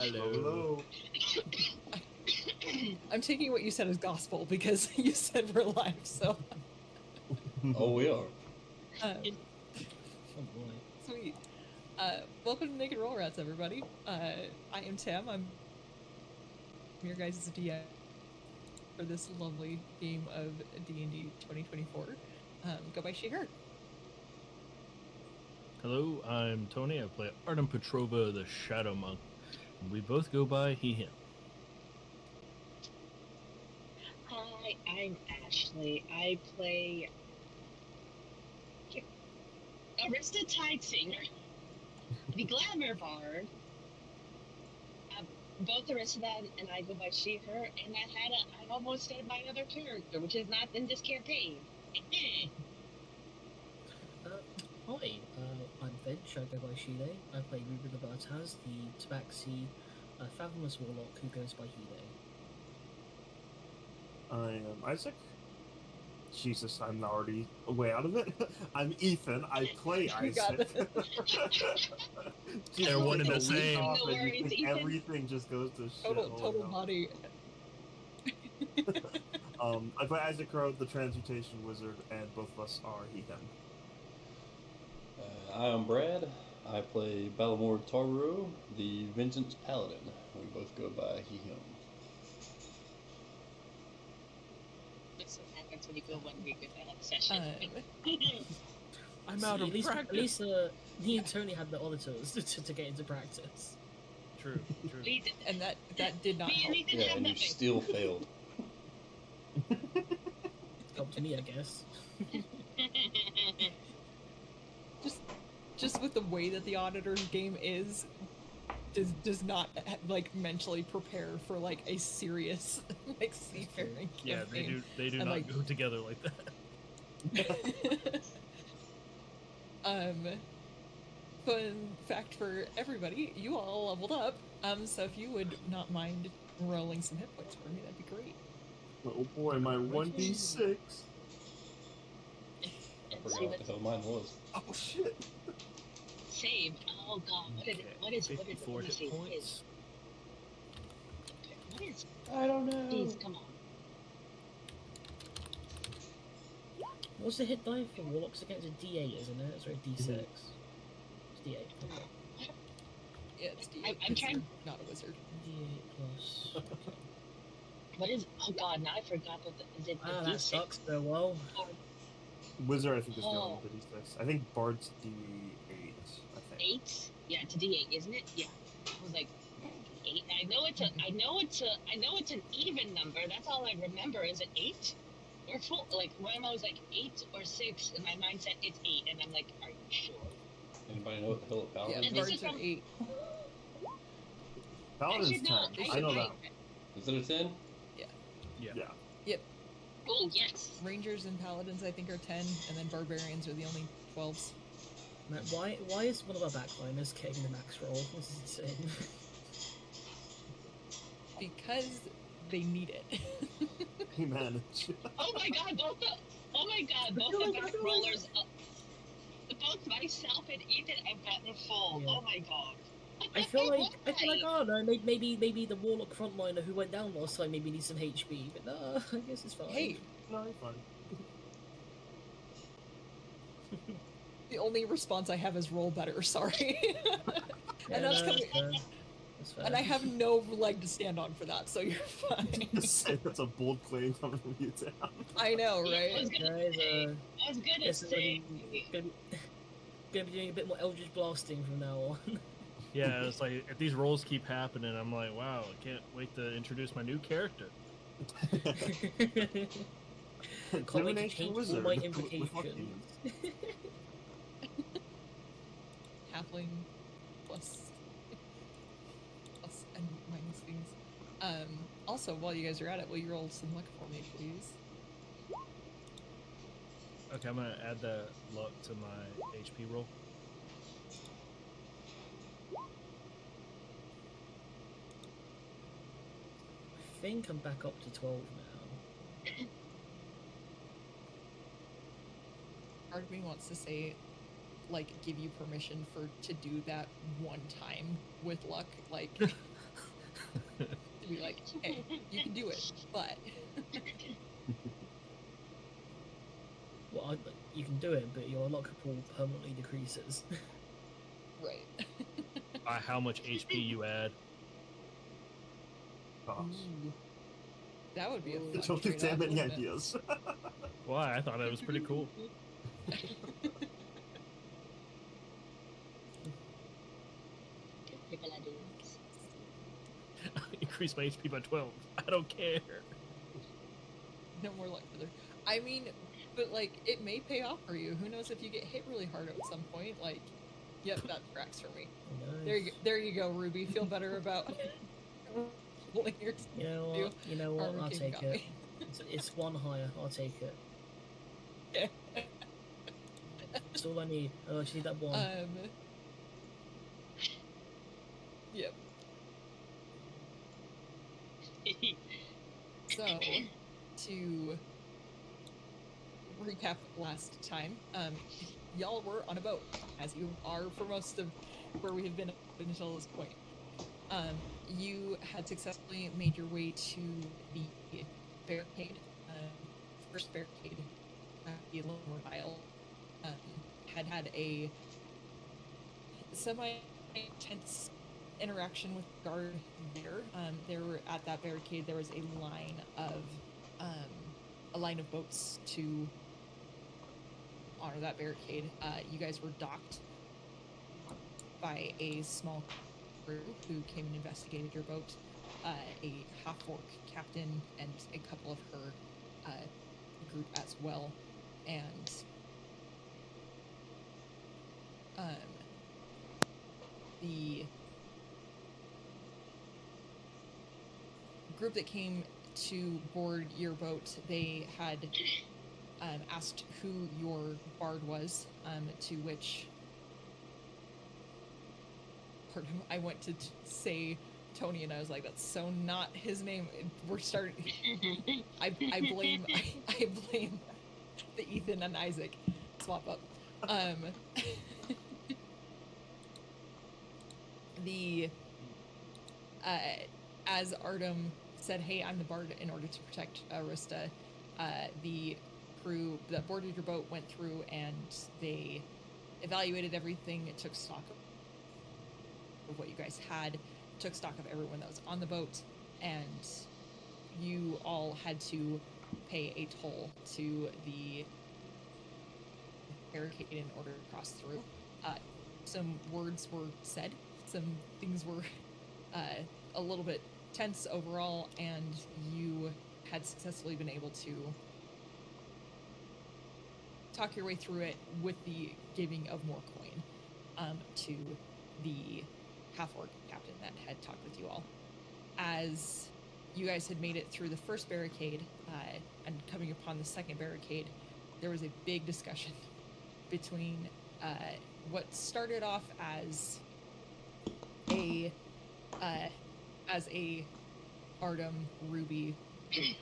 Hello. I'm taking what you said as gospel because you said we're live, so. Oh, we are. Oh boy. Sweet. Welcome to Naked Roll Rats, everybody. I am Tim. I'm your guys' DM for this lovely game of D&D 2024. Go by She, Her. Hello, I'm Tony. I play Artem Petrova, the Shadow Monk. We both go by he, him. Hi, I'm Ashley. I play Arista Tide Singer, the Glamour Bard. Both Arista and I go by she, her, and I almost said my other character, which is not in this campaign. Hi, I'm Finch. I go by Shide. I play Ruben the Bartaz, the Tabaxi Fathomless Warlock who goes by Hide. I am Isaac. Jesus, I'm already way out of it. I'm Ethan. I play Isaac. They're one and the same. No worries, Ethan. Everything just goes to shit. Total body. I play Isaac Crow, the Transmutation Wizard, and both of us are he, him. I'm Brad. I play Balamor Taru, the Vengeance Paladin. We both go by he, him. That's what happens when you go 1 week without a session. I'm out of practice. At least me and Tony had the auditors to get into practice. True. And that did not help. Yeah, and you still failed. Helped me, I guess. Just with the way that the auditor's game is, does not like mentally prepare for like a serious like seafaring campaign. Yeah, they do not go together like that. Fun fact for everybody, you all leveled up. So if you would not mind rolling some hit points for me, that'd be great. Oh boy, my 1d6. I forgot what the hell mine was. Oh shit. Save. Oh god, what is 54 hit points. What is? I don't know. Please, come on. What's the hit die for Warlocks against a D8, isn't it? It's a D6. It's D8. Okay. Yeah, it's D8. I'm trying. Not a wizard. D8 plus. What is? Oh god, now I forgot that. Is it the That D6? sucks so well. Wizard, I think, is Oh. going with the d6. I think Bard's d8. I think. 8? Yeah, it's a D8, isn't it? Yeah. I was like 8. I know it's an even number. That's all I remember. Is it 8? Or full? Like when I was like 8 or 6, and my mind said it's 8, and I'm like, are you sure? Anybody know what the hell a paladin Yeah, And is? this Bard's is an 8. Paladin's I should know. 10. I know that. Is it a 10? Yeah. Yep. Oh yes. Rangers and Paladins, I think, are 10, and then Barbarians are the only 12s. Man, why is one of our backliners getting the max roll? This is insane. Because they need it. He managed. Oh my god, both the back rollers. Both myself and Ethan have gotten full. Yeah. Oh my god. I feel like oh no, maybe the Warlock frontliner who went down last time maybe needs some HP, but no, I guess it's fine. Hey, No, it's fine. the only response I have is roll better, sorry. And that's coming. That's fair. And I have no leg to stand on for that, so you're fine. That's a bold claim coming from you, Tim. I know, I right? was gonna Guys, say, I was gonna guess say. gonna be doing a bit more Eldritch blasting from now on. Yeah, it's like if these rolls keep happening, I'm like, wow, I can't wait to introduce my new character. Can't wait to Divination change all Wizard. my Fuck invocations. Halfling plus and minus things. Also, while you guys are at it, will you roll some luck for me, please? Okay, I'm gonna add the luck to my HP roll. I think I'm back up to 12 now. Part of me wants to say, like, give you permission to do that one time with luck, like be like, hey, you can do it, but Well, you can do it, but your luck pool permanently decreases. right. By how much HP you add. Gosh. Ooh, that would be a Ooh. fun Don't give trade-off, Tam any wouldn't it? ideas. Why? I thought that was pretty cool. Give people ideas. Increase my HP by 12. I don't care. No more luck for I mean, but like it may pay off for you. Who knows if you get hit really hard at some point? Like, yep, that tracks for me. Nice. There you go, Ruby. Feel better about rolling your You know do. what? You know what? Armor I'll King take got it. me. It's one higher. I'll take it. That's all I need. Oh, I just need that one. Yep. So, to recap last time, y'all were on a boat, as you are for most of where we have been up until this point. You had successfully made your way to the barricade, first barricade, the lower aisle. Had a semi-tense interaction with the guard there. There were at that barricade. There was a line of boats to honor that barricade. You guys were docked by a small crew who came and investigated your boat. A half-orc captain and a couple of her group as well, and the group that came to board your boat, they had asked who your bard was, to which I went to say Tony, and I was like, that's so not his name. We're starting. I blame I blame the Ethan and Isaac swap up. As Artem said, hey, I'm the bard in order to protect Arista, the crew that boarded your boat went through and they evaluated everything. It took stock of what you guys had, took stock of everyone that was on the boat, and you all had to pay a toll to the barricade in order to cross through. Some words were said, some things were a little bit tense overall, and you had successfully been able to talk your way through it with the giving of more coin to the half-orc captain that had talked with you all. As you guys had made it through the first barricade and coming upon the second barricade, there was a big discussion between what started off as a Artem, Ruby,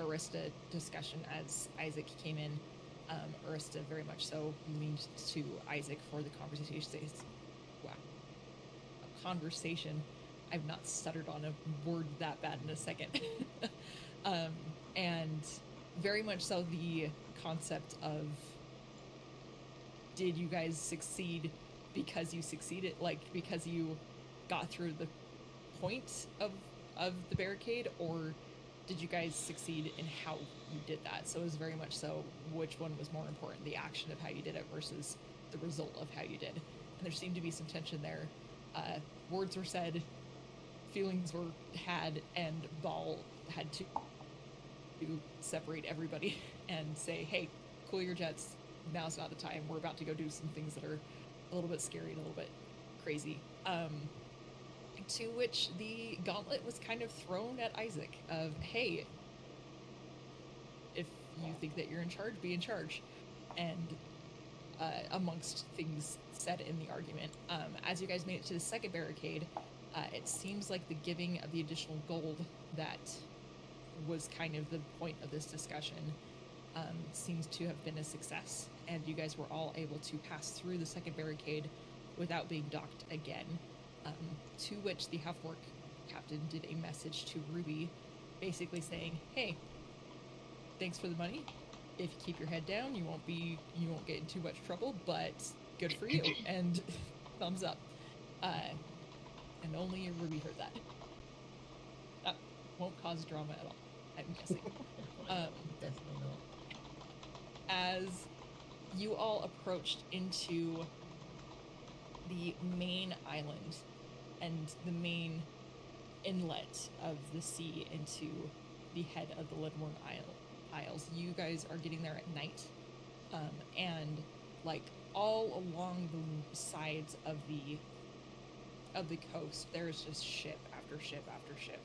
Arista discussion. As Isaac came in, Arista very much so leaned to Isaac for the conversation. Wow, a conversation. I've not stuttered on a word that bad in a second. And very much so the concept of, did you guys succeed because you succeeded, like because you got through the point of the barricade, or did you guys succeed in how you did that? So it was very much so which one was more important, the action of how you did it versus the result of how you did. And there seemed to be some tension there. Words were said, feelings were had, and Ball had to separate everybody and say, hey, cool your jets, now's not the time, we're about to go do some things that are a little bit scary and a little bit crazy. To which the gauntlet was kind of thrown at Isaac of, hey, if you think that you're in charge, be in charge. And amongst things said in the argument, as you guys made it to the second barricade, it seems like the giving of the additional gold that was kind of the point of this discussion seems to have been a success, and you guys were all able to pass through the second barricade without being docked again. To which the half-orc captain did a message to Ruby basically saying, "Hey, thanks for the money. If you keep your head down, you won't get in too much trouble, but good for you." And thumbs up. And only Ruby heard that. That won't cause drama at all, I'm guessing. Definitely not. As you all approached into the main island and the main inlet of the sea into the head of the Lidworn Isles, you guys are getting there at night, and like all along the sides of the coast, there's just ship after ship after ship,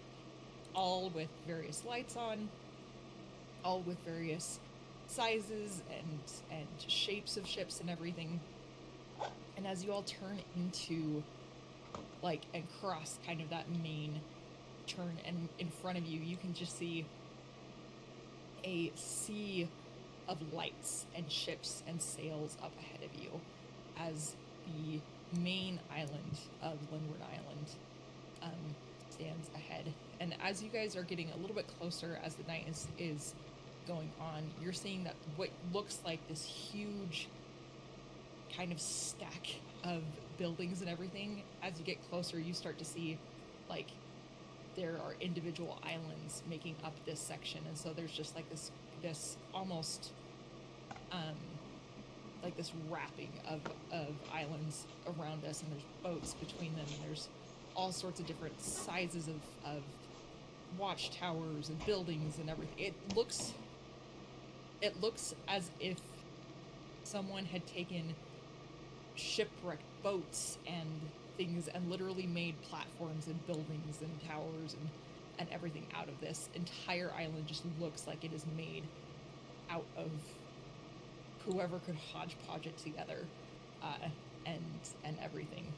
all with various lights on, all with various sizes and shapes of ships and everything. And as you all turn into and cross kind of that main turn, and in front of you, you can just see a sea of lights and ships and sails up ahead of you as the main island of Lindward Island stands ahead. And as you guys are getting a little bit closer as the night is going on, you're seeing that what looks like this huge kind of stack of buildings and everything. As you get closer, you start to see there are individual islands making up this section, and so there's just this almost this wrapping of islands around us, and there's boats between them, and there's all sorts of different sizes of watchtowers and buildings and everything. It looks as if someone had taken shipwrecked boats and things and literally made platforms and buildings and towers and everything out of this entire island. Just looks like it is made out of whoever could hodgepodge it together, and everything.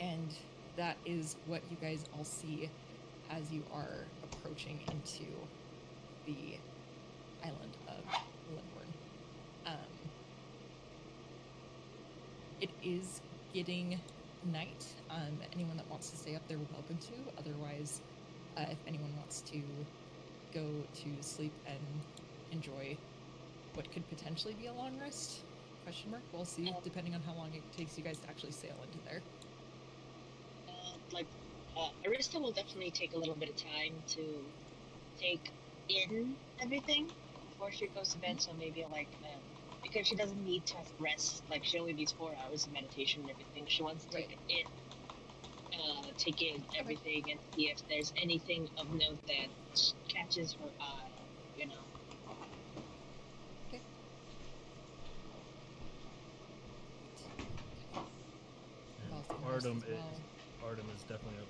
And that is what you guys all see as you are approaching into the island of Lindworn. It is getting night. Anyone that wants to stay up there, welcome to. Otherwise, if anyone wants to go to sleep and enjoy what could potentially be a long rest, question mark, we'll see, depending on how long it takes you guys to actually sail into there. Arista will definitely take a little bit of time to take in everything before she goes to bed, so maybe because she doesn't need to rest, she only needs 4 hours of meditation and everything. She wants to take in everything and see if there's anything of note that catches her eye, Okay. Artem is definitely up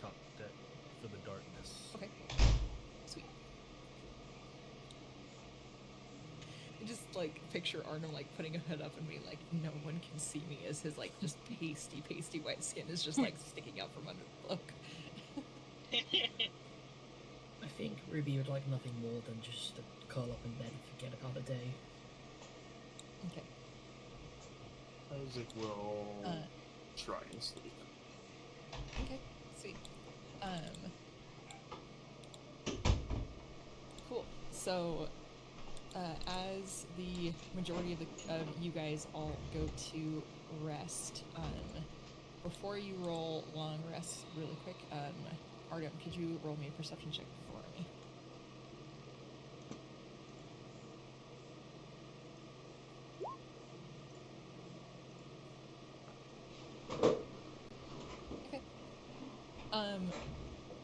top deck for the darkness. Okay. Sweet. I just picture Artem putting a hood up and being no one can see me, as his just pasty white skin is just sticking out from under the cloak. I think Ruby would like nothing more than just to curl up in bed and forget about the day. Okay. Isaac will try and sleep. Okay, sweet. Cool. So, as the majority of you guys all go to rest, before you roll long rest really quick, Artem, could you roll me a perception check for me? Okay.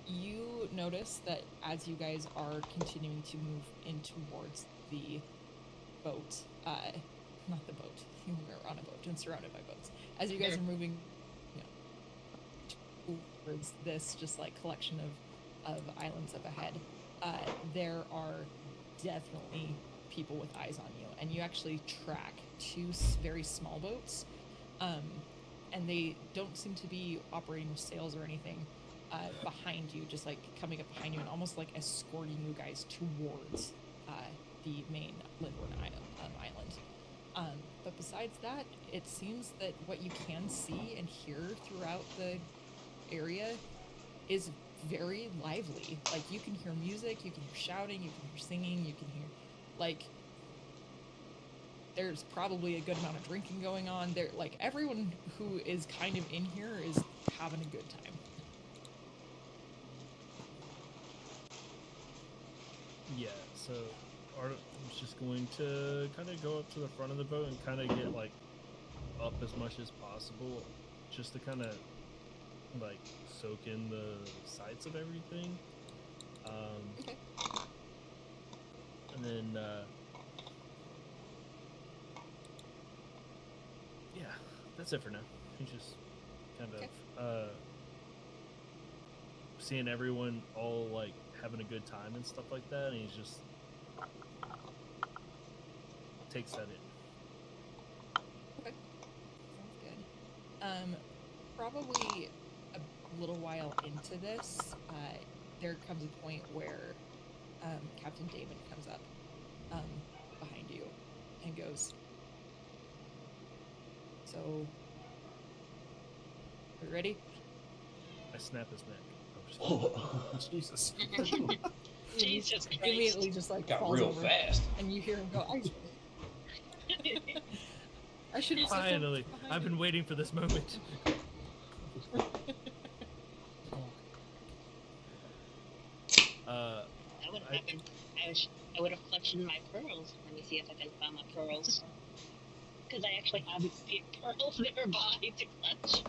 You notice that as you guys are continuing to move in towards the boat, not the boat, we're on a boat and surrounded by boats. As you guys are moving towards this just collection of islands up ahead, there are definitely people with eyes on you, and you actually track 2 very small boats, and they don't seem to be operating with sails or anything, behind you, just coming up behind you and almost escorting you guys towards the main Lindworn Island. But besides that, it seems that what you can see and hear throughout the area is very lively. Like, you can hear music, you can hear shouting, you can hear singing, you can hear, like, there's probably a good amount of drinking going on there. Like, everyone who is kind of in here is having a good time. Yeah, so Artem's just going to kind of go up to the front of the boat and kind of get like up as much as possible, just to kind of like soak in the sights of everything. Okay. And then yeah, that's it for now. He's just kind of seeing everyone all like having a good time and stuff like that, and he's just takes that in. Okay. Sounds good. Probably a little while into this, there comes a point where Captain Damon comes up behind you and goes, "So, are you ready?" I snap his neck. I'm just kidding. Jesus. Jesus He Christ. immediately just like Got falls real over, fast. and you hear him go, I should have Finally, I've been waiting for this moment. That would have happened. I would have clutched in my pearls. Let me see if I can find my pearls. Because I actually have pearls nearby to clutch.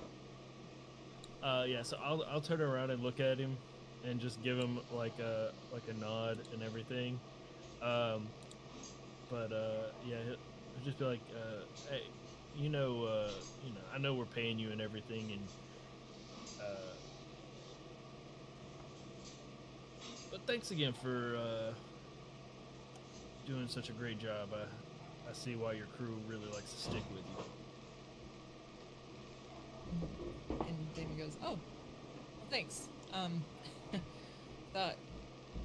Yeah, so I'll turn around and look at him, and just give him like a nod and everything. Yeah, he'll just be like, hey, I know we're paying you and everything, and but thanks again for doing such a great job. I see why your crew really likes to stick with you. And Damon goes, "Oh, well, thanks. Thought,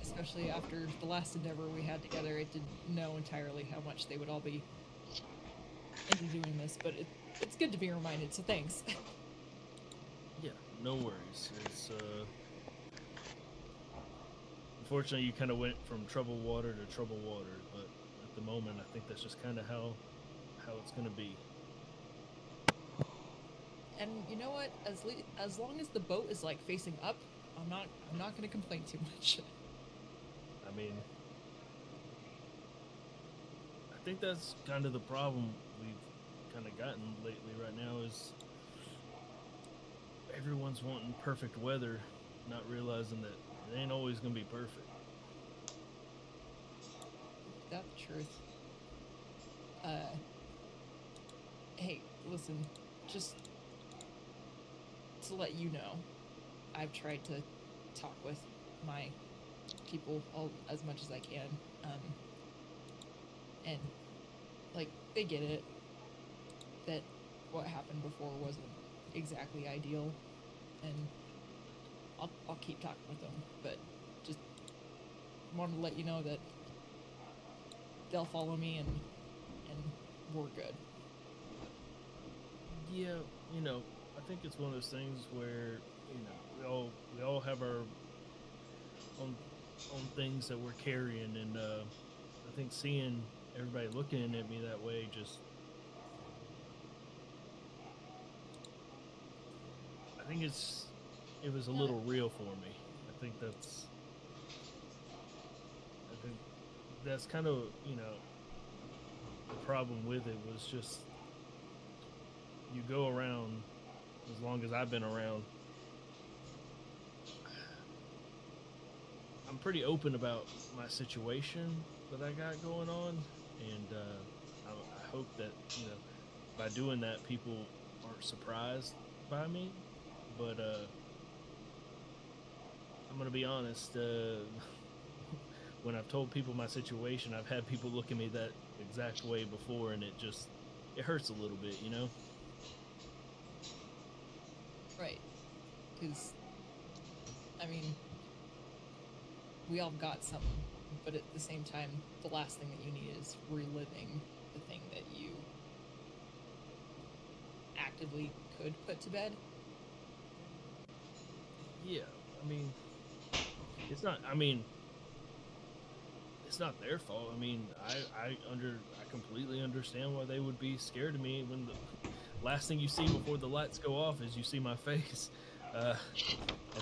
especially after the last endeavor we had together, I didn't know entirely how much they would all be into doing this, but it's good to be reminded, so thanks." Yeah, no worries. It's unfortunately you kind of went from troubled water to troubled water, but at the moment I think that's just kind of how it's gonna be. And you know what? As long as the boat is like facing up, I'm not going to complain too much. I mean, I think that's kind of the problem we've kind of gotten lately right now is everyone's wanting perfect weather, not realizing that it ain't always gonna be perfect. That's the truth. Hey, listen, just to let you know, I've tried to talk with my people as much as I can, and like they get it that what happened before wasn't exactly ideal, and I'll keep talking with them, but just wanted to let you know that they'll follow me and we're good. Yeah, I think it's one of those things where we all have our own things that we're carrying, and I think seeing everybody looking at me that way just I think it was a little real for me. I think that's kind of the problem with it was just you go around as long as I've been around. I'm pretty open about my situation that I got going on, and I hope that by doing that people aren't surprised by me. But I'm gonna be honest. When I've told people my situation, I've had people look at me that exact way before, and it hurts a little bit, Right. Because, I mean, we all got something, but at the same time, the last thing that you need is reliving the thing that you actively could put to bed. Yeah, I mean, it's not. I mean, it's not their fault. I mean, I completely understand why they would be scared of me when the last thing you see before the lights go off is you see my face, and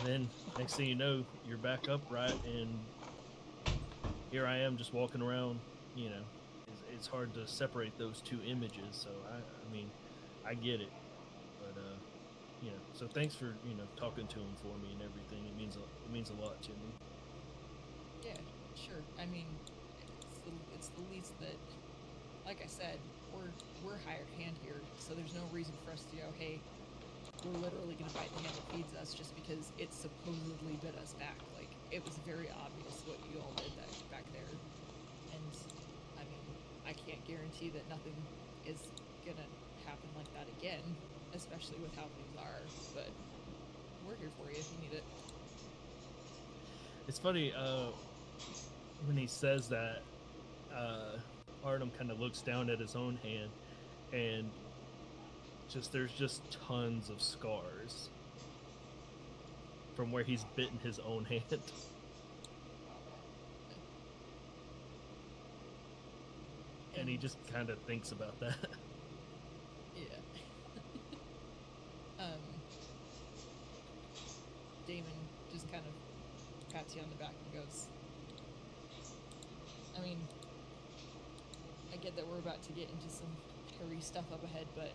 then next thing you know, you're back upright, and here I am just walking around. You know, it's hard to separate those two images. So I mean, I get it, but you know, so thanks for talking to him for me and everything. It means a lot to me. Yeah, sure. I mean, it's the least that, like I said, we're hired hand here, so there's no reason for us to go, hey, we're literally going to bite the hand that feeds us just because it supposedly bit us back. Like, it was very obvious what you all did that back there. And, I mean, I can't guarantee that nothing is going to happen like that again, especially with how things are, but we're here for you if you need it. It's funny, when he says that, Artem kind of looks down at his own hand, and there's just tons of scars from where he's bitten his own hand. And he just kind of thinks about that. Yeah. Damon just kind of pats you on the back and goes, I mean, I get that we're about to get into some hairy stuff up ahead, but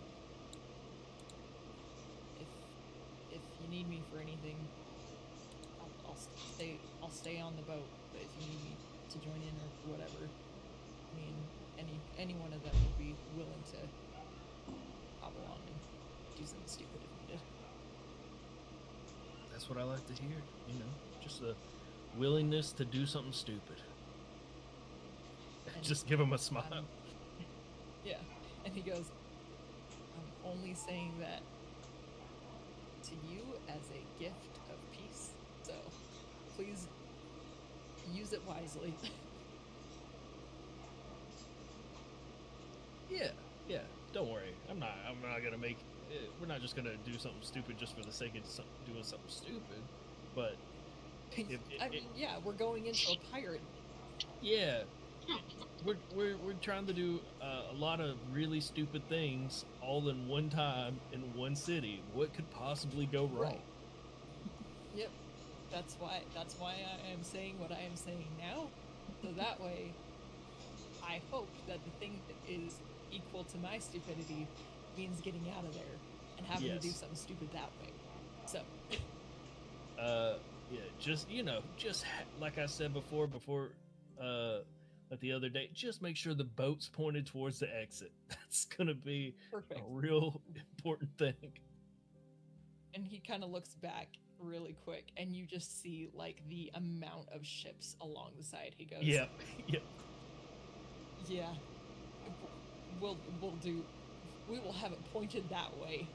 if you need me for anything, I'll stay on the boat. But if you need me to join in or whatever, I mean, any one of them would be willing to hop along and do something stupid if needed. That's what I like to hear, just a willingness to do something stupid. And, just give him a smile. Yeah, and he goes, I'm only saying that to you as a gift of peace, so please use it wisely. Yeah, don't worry. I'm not gonna make. We're not just gonna do something stupid just for the sake of doing something stupid. But yeah, we're going into a pirate. Yeah, we're trying to do a lot of really stupid things all in one time in one city. What could possibly go wrong? Right. Yep. That's why I am saying what I am saying now. So that way, I hope that the thing that is equal to my stupidity means getting out of there and having to do something stupid that way. So. Yeah, just like I said before, like the other day, just make sure the boat's pointed towards the exit. That's gonna be Perfect. A real important thing. And he kind of looks back really quick, and you just see like the amount of ships along the side. He goes, Yep. Yeah, we'll do. We will have it pointed that way.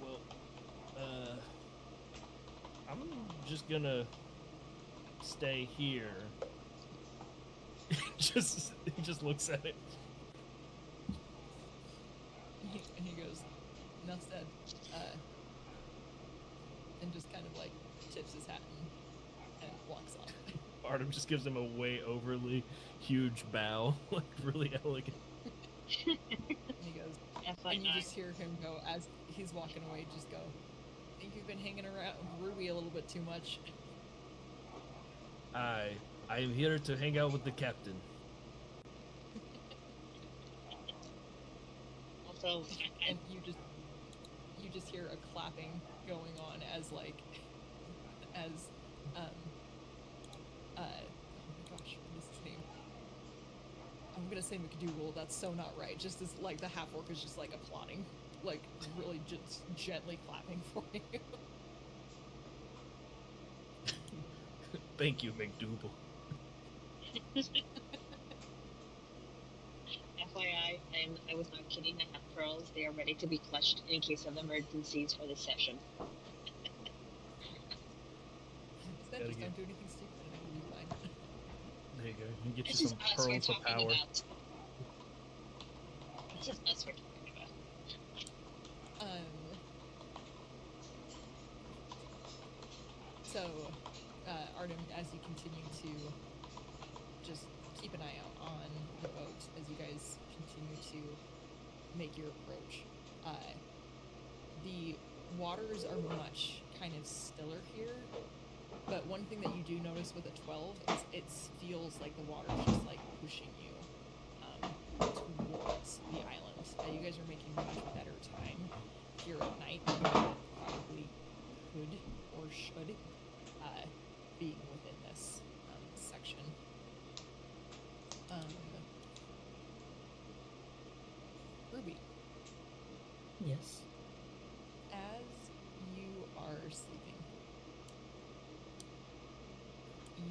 Well, I'm just gonna stay here. He just looks at it. And he goes, enough said, and just kind of like tips his hat and walks off. Artem just gives him a way overly huge bow, like really elegant. And he goes, FYI. and you just hear him go as he's walking away. Just go. I think you've been hanging around Ruby a little bit too much. I am here to hang out with the captain. Also, And you just hear a clapping going on as oh my gosh, what is his name? I'm gonna say McDougal. That's so not right. Just as like the half orc is just like applauding, like really just gently clapping for you. Thank you, McDougal. FYI, I was not kidding. I have pearls. They are ready to be clutched in case of emergencies for this session. Instead, just don't do anything stupid and it will be fine. There you go. You can get This you is some us we're pearls of talking power. about. This is us we're talking about. So, Artem, as you continue to just keep an eye out on the boat as you guys continue to make your approach, the waters are much kind of stiller here, but one thing that you do notice with a 12 is it feels like the water's just like pushing you towards the island. You guys are making much better time here at night than you probably could or should, being within this section. Ruby, Yes. as you are sleeping,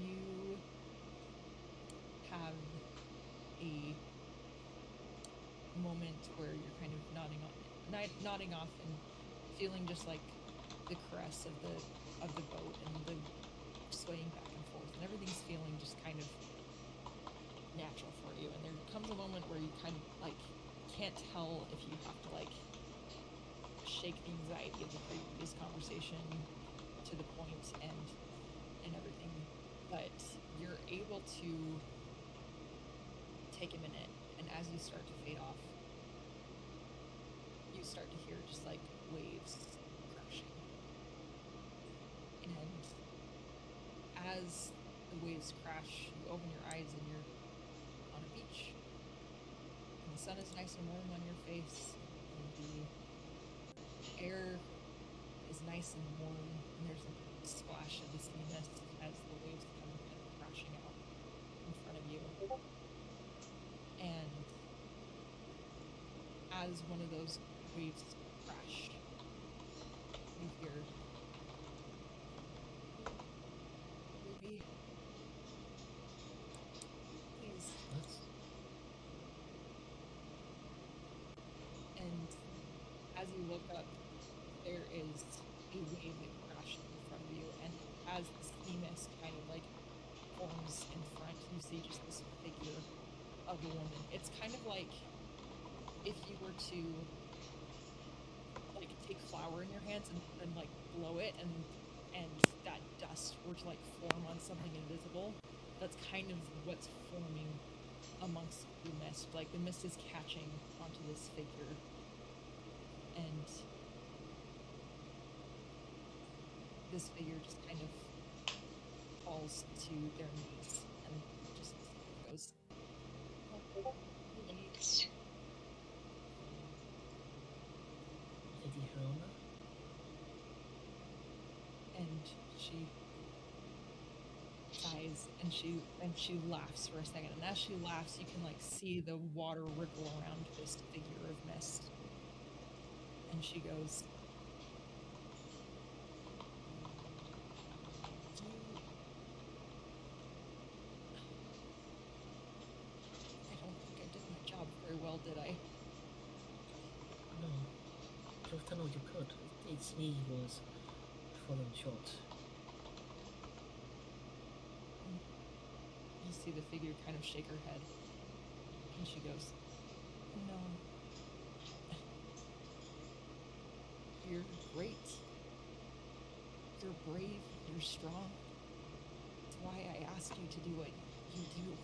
you have a moment where you're kind of nodding off and feeling just like the caress of the boat and the swaying back and forth, and everything's feeling just kind of natural for you. And there comes a moment where you kind of like can't tell if you have to like shake the anxiety of the previous conversation to the point and everything, but you're able to take a minute, and as you start to fade off, you start to hear just like waves crashing. And as the waves crash, you open your eyes and you're on a beach. And the sun is nice and warm on your face, and the air is nice and warm, and there's a splash of the sea mist as the waves come kind of crashing out in front of you. And as one of those waves crash, you hear, Ruby, please. What? And as you look up, there is a wave that crashes in front of you, and as the sea mist kind of like forms in front, you see just this figure of a woman. It's kind of like if you were to like take flour in your hands and like blow it, and that dust were to like form on something invisible. That's kind of what's forming amongst the mist. Like the mist is catching onto this figure, and this figure just kind of falls to their knees and just goes, "Oh, please." Lady Helena? And she sighs and she laughs for a second. And as she laughs, you can like see the water ripple around this figure of mist. And she goes, I don't think I did my job very well, did I? No. You've done all you could. It's me who was falling short. You see the figure kind of shake her head. And she goes, no. You're great. You're brave. You're strong. That's why I asked you to do what you do.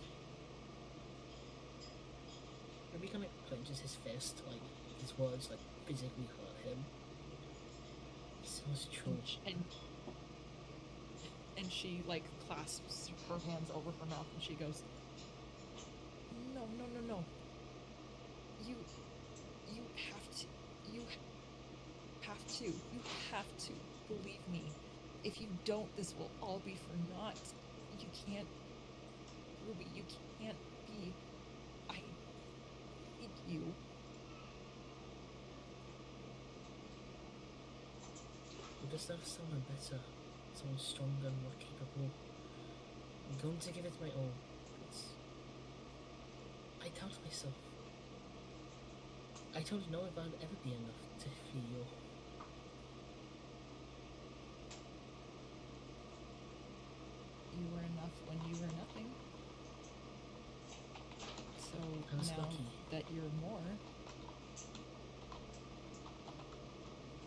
Are we gonna clenches his fist, like his words like physically hurt him? He sounds true. And she like clasps her hands over her mouth and she goes, no. You have to believe me. If you don't, this will all be for naught. You can't, Ruby, you can't be. I need you. We just have someone better, someone stronger and more capable. I'm going to give it my all. I doubt myself. I don't know if I'll ever be enough to feel. You were enough when you were nothing. So I was now lucky. that you're more,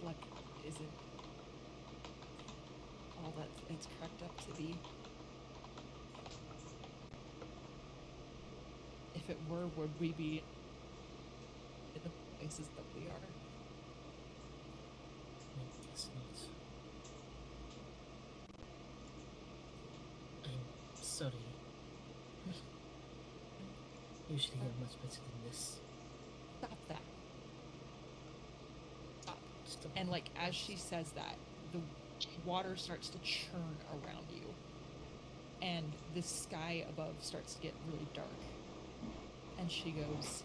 luck isn't all that it it's cracked up to be. If it were, would we be in the places that we are? I guess not. I'm sorry. Usually you're much better than this. Stop that. Stop. Stop. And like as she says that, the water starts to churn around you. And the sky above starts to get really dark. And she goes,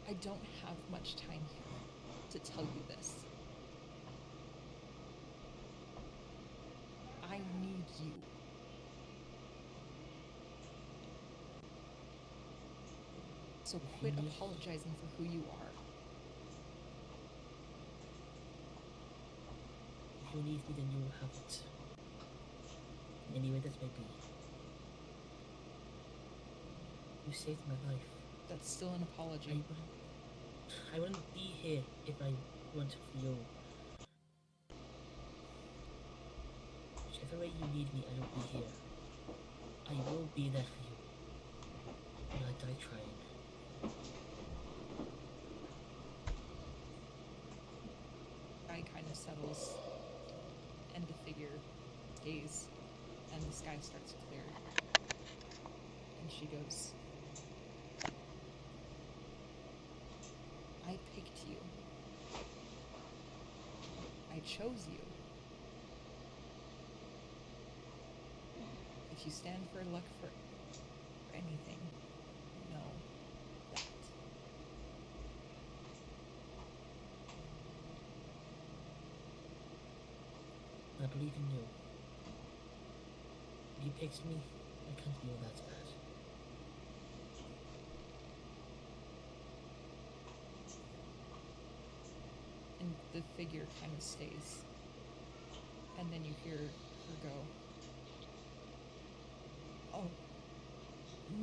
I don't have much time here to tell you this. I need you. So quit apologizing for who you are. If you need me, then you will have it. Any way that may be. You saved my life. That's still an apology. I wouldn't be here if I weren't for you. Whichever way you need me, I will be here. I will be there for you. When I die trying. Sky kind of settles, and the figure stays, and the sky starts to clear. And she goes, I picked you. I chose you. If you stand for luck for anything, know that. I believe in you. If you picked me, I can't be all that bad. And the figure kind of stays. And then you hear her go, oh,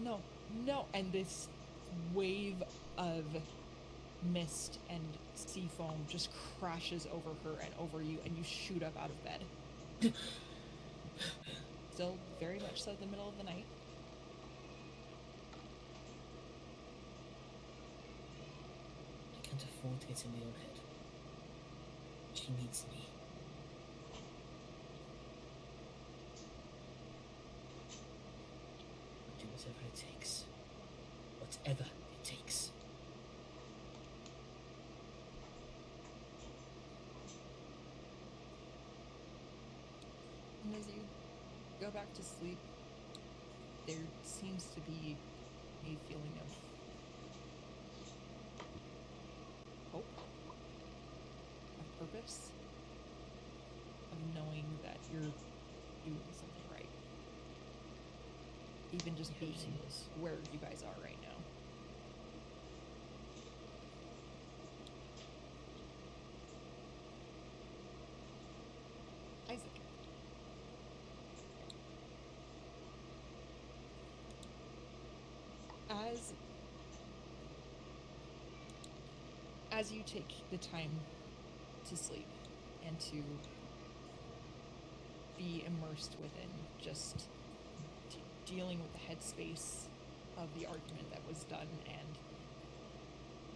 no, no. And this wave of mist and sea foam just crashes over her and over you, and you shoot up out of bed. Still very much so the middle of the night. I can't afford to get in my own head. She needs me. I'll do whatever it takes. Whatever it takes. And as you go back to sleep, there seems to be a feeling of hope, of purpose, of knowing that you're doing something right. Even just being where you guys are right now. Isaac. As you take the time to sleep and to be immersed within just dealing with the headspace of the argument that was done and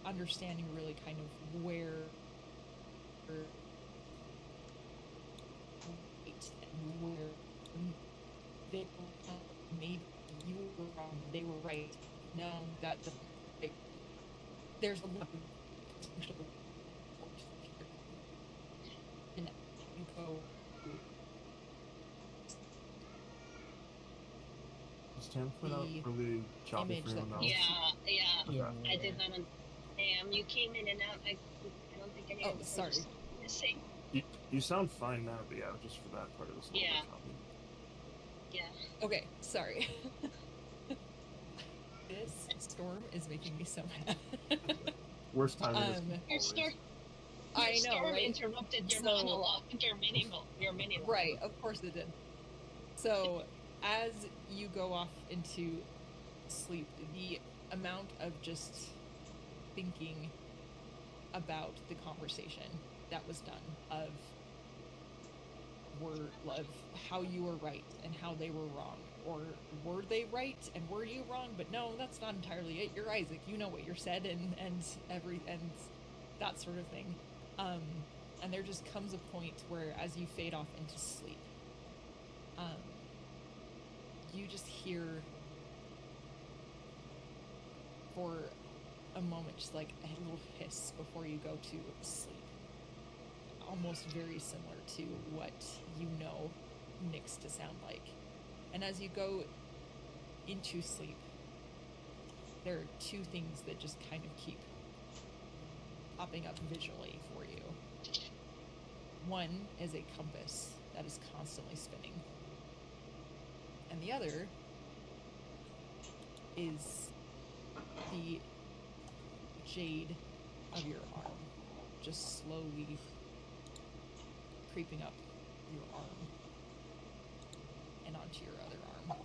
understanding really kind of where they maybe you were wrong, they were right. No, that doesn't. Like, there's a lot of potential and you go. Is Tam put out The really choppy image for that- everyone else? Yeah. Yeah. I did not. You came in and out. I don't think any Oh, of us sorry. were missing. You sound fine now, but yeah, just for that part it was a little Yeah. bit choppy. Yeah. Okay, sorry. This storm is making me so mad. Worst time it is Um, Your always. storm. I Your know, storm right? interrupted your So- monologue. Your mini monologue. Right, of course it did. So, as you go off into sleep, the amount of just thinking about the conversation that was done, of were of how you were right and how they were wrong, or were they right and were you wrong? But no, that's not entirely it. You're Isaac. You know what you're said and that sort of thing. And there just comes a point where, as you fade off into sleep, you just hear for a moment just like a little hiss before you go to sleep, almost very similar to what you know Nyx to sound like. And as you go into sleep, there are two things that just kind of keep popping up visually for you. One is a compass that is constantly spinning, and the other is the jade of your arm just slowly creeping up your arm and onto your other arm.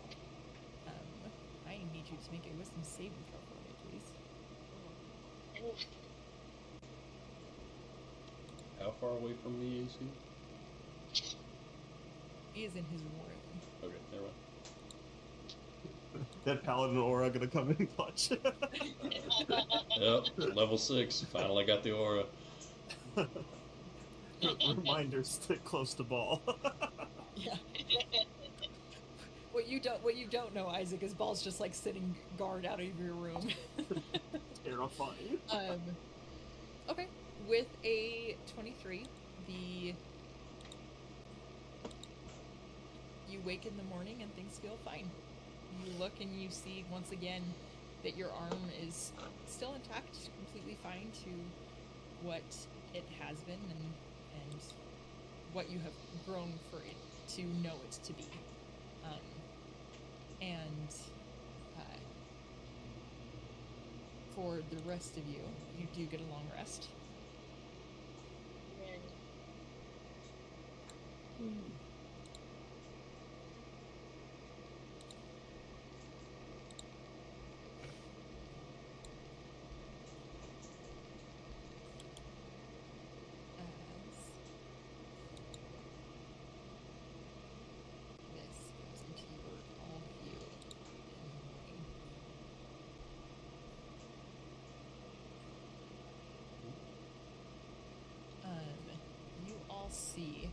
I need you to make a wisdom saving throw for me, please. How far away from me is he? He is in his room. Okay, never mind. That paladin aura gonna come in clutch. Yep, level 6. Finally got the aura. Reminder: stick close to ball. Yeah. What you don't know, Isaac, is Ball's just like sitting guard out of your room. Terrifying. Okay. With a 23, you wake in the morning and things feel fine. You look and you see once again that your arm is still intact, completely fine to what it has been and what you have grown for it to know it to be. For the rest of you, you do get a long rest. This goes into your all view in the morning. You all see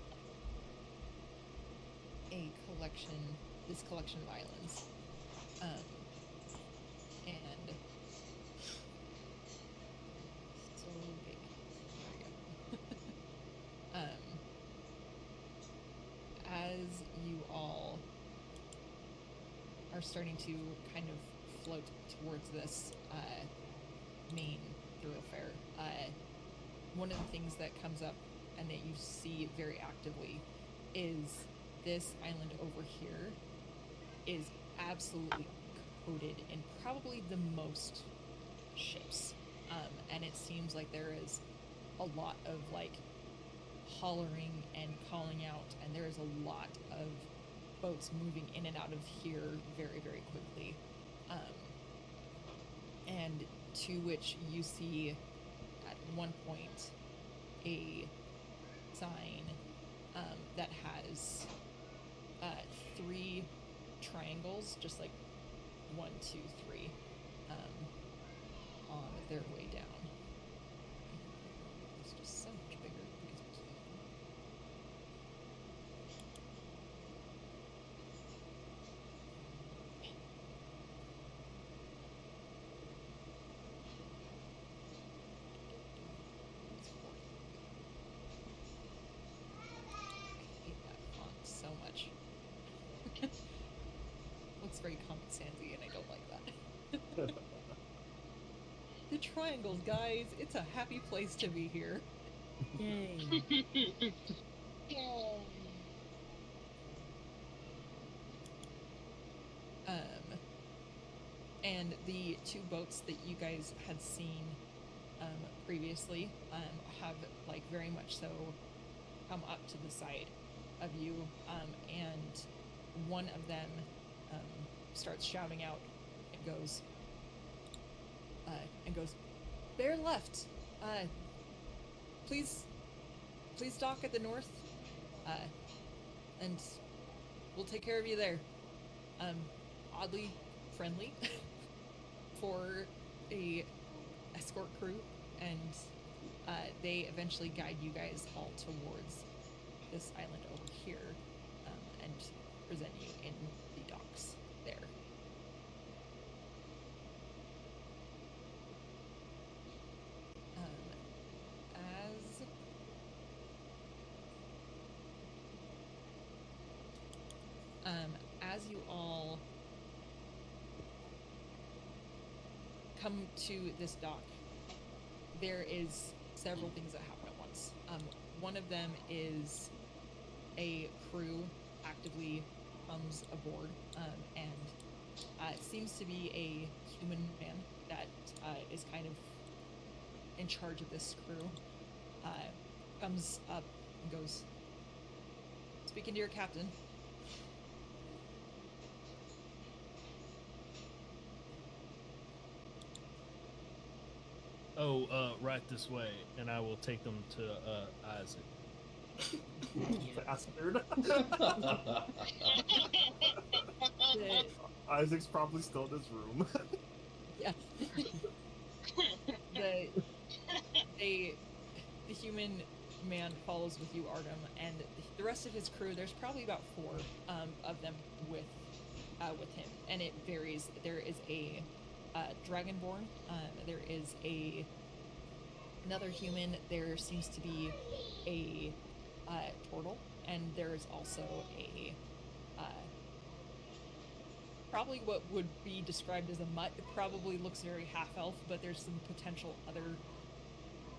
this collection of islands, and so big. There we go. As you all are starting to kind of float towards this main thoroughfare, one of the things that comes up and that you see very actively is this island over here is absolutely coated in probably the most ships. And it seems like there is a lot of like hollering and calling out, and there is a lot of boats moving in and out of here very, very quickly. And to which you see at one point a sign that has 3 triangles, just like 1, 2, 3, on their way down. It's just so much bigger because it's I hate that font so much. Looks very Comic Sans-y and I don't like that. The triangles, guys. It's a happy place to be here. Yay. Yay. And the 2 boats that you guys had seen previously have like very much so come up to the side of you, and one of them starts shouting out and goes, "Bear left. Please dock at the north. and we'll take care of you there. Oddly friendly for a escort crew, and they eventually guide you guys all towards this island over here, and present you in the docks there. As you all come to this dock, there is several things that happen at once. One of them is a crew actively comes aboard, and it seems to be a human man that is kind of in charge of this crew. Comes up and goes, "Speaking to your captain." Oh, right this way, and I will take them to Isaac. Bastard. The, Isaac's probably still in his room. yeah. The human man follows with you, Artem, and the rest of his crew. There's probably about 4 of them with him, and it varies. There is a dragonborn. There is another human. There seems to be a turtle, and there is also a probably what would be described as a mutt. It probably looks very half-elf, but there's some potential other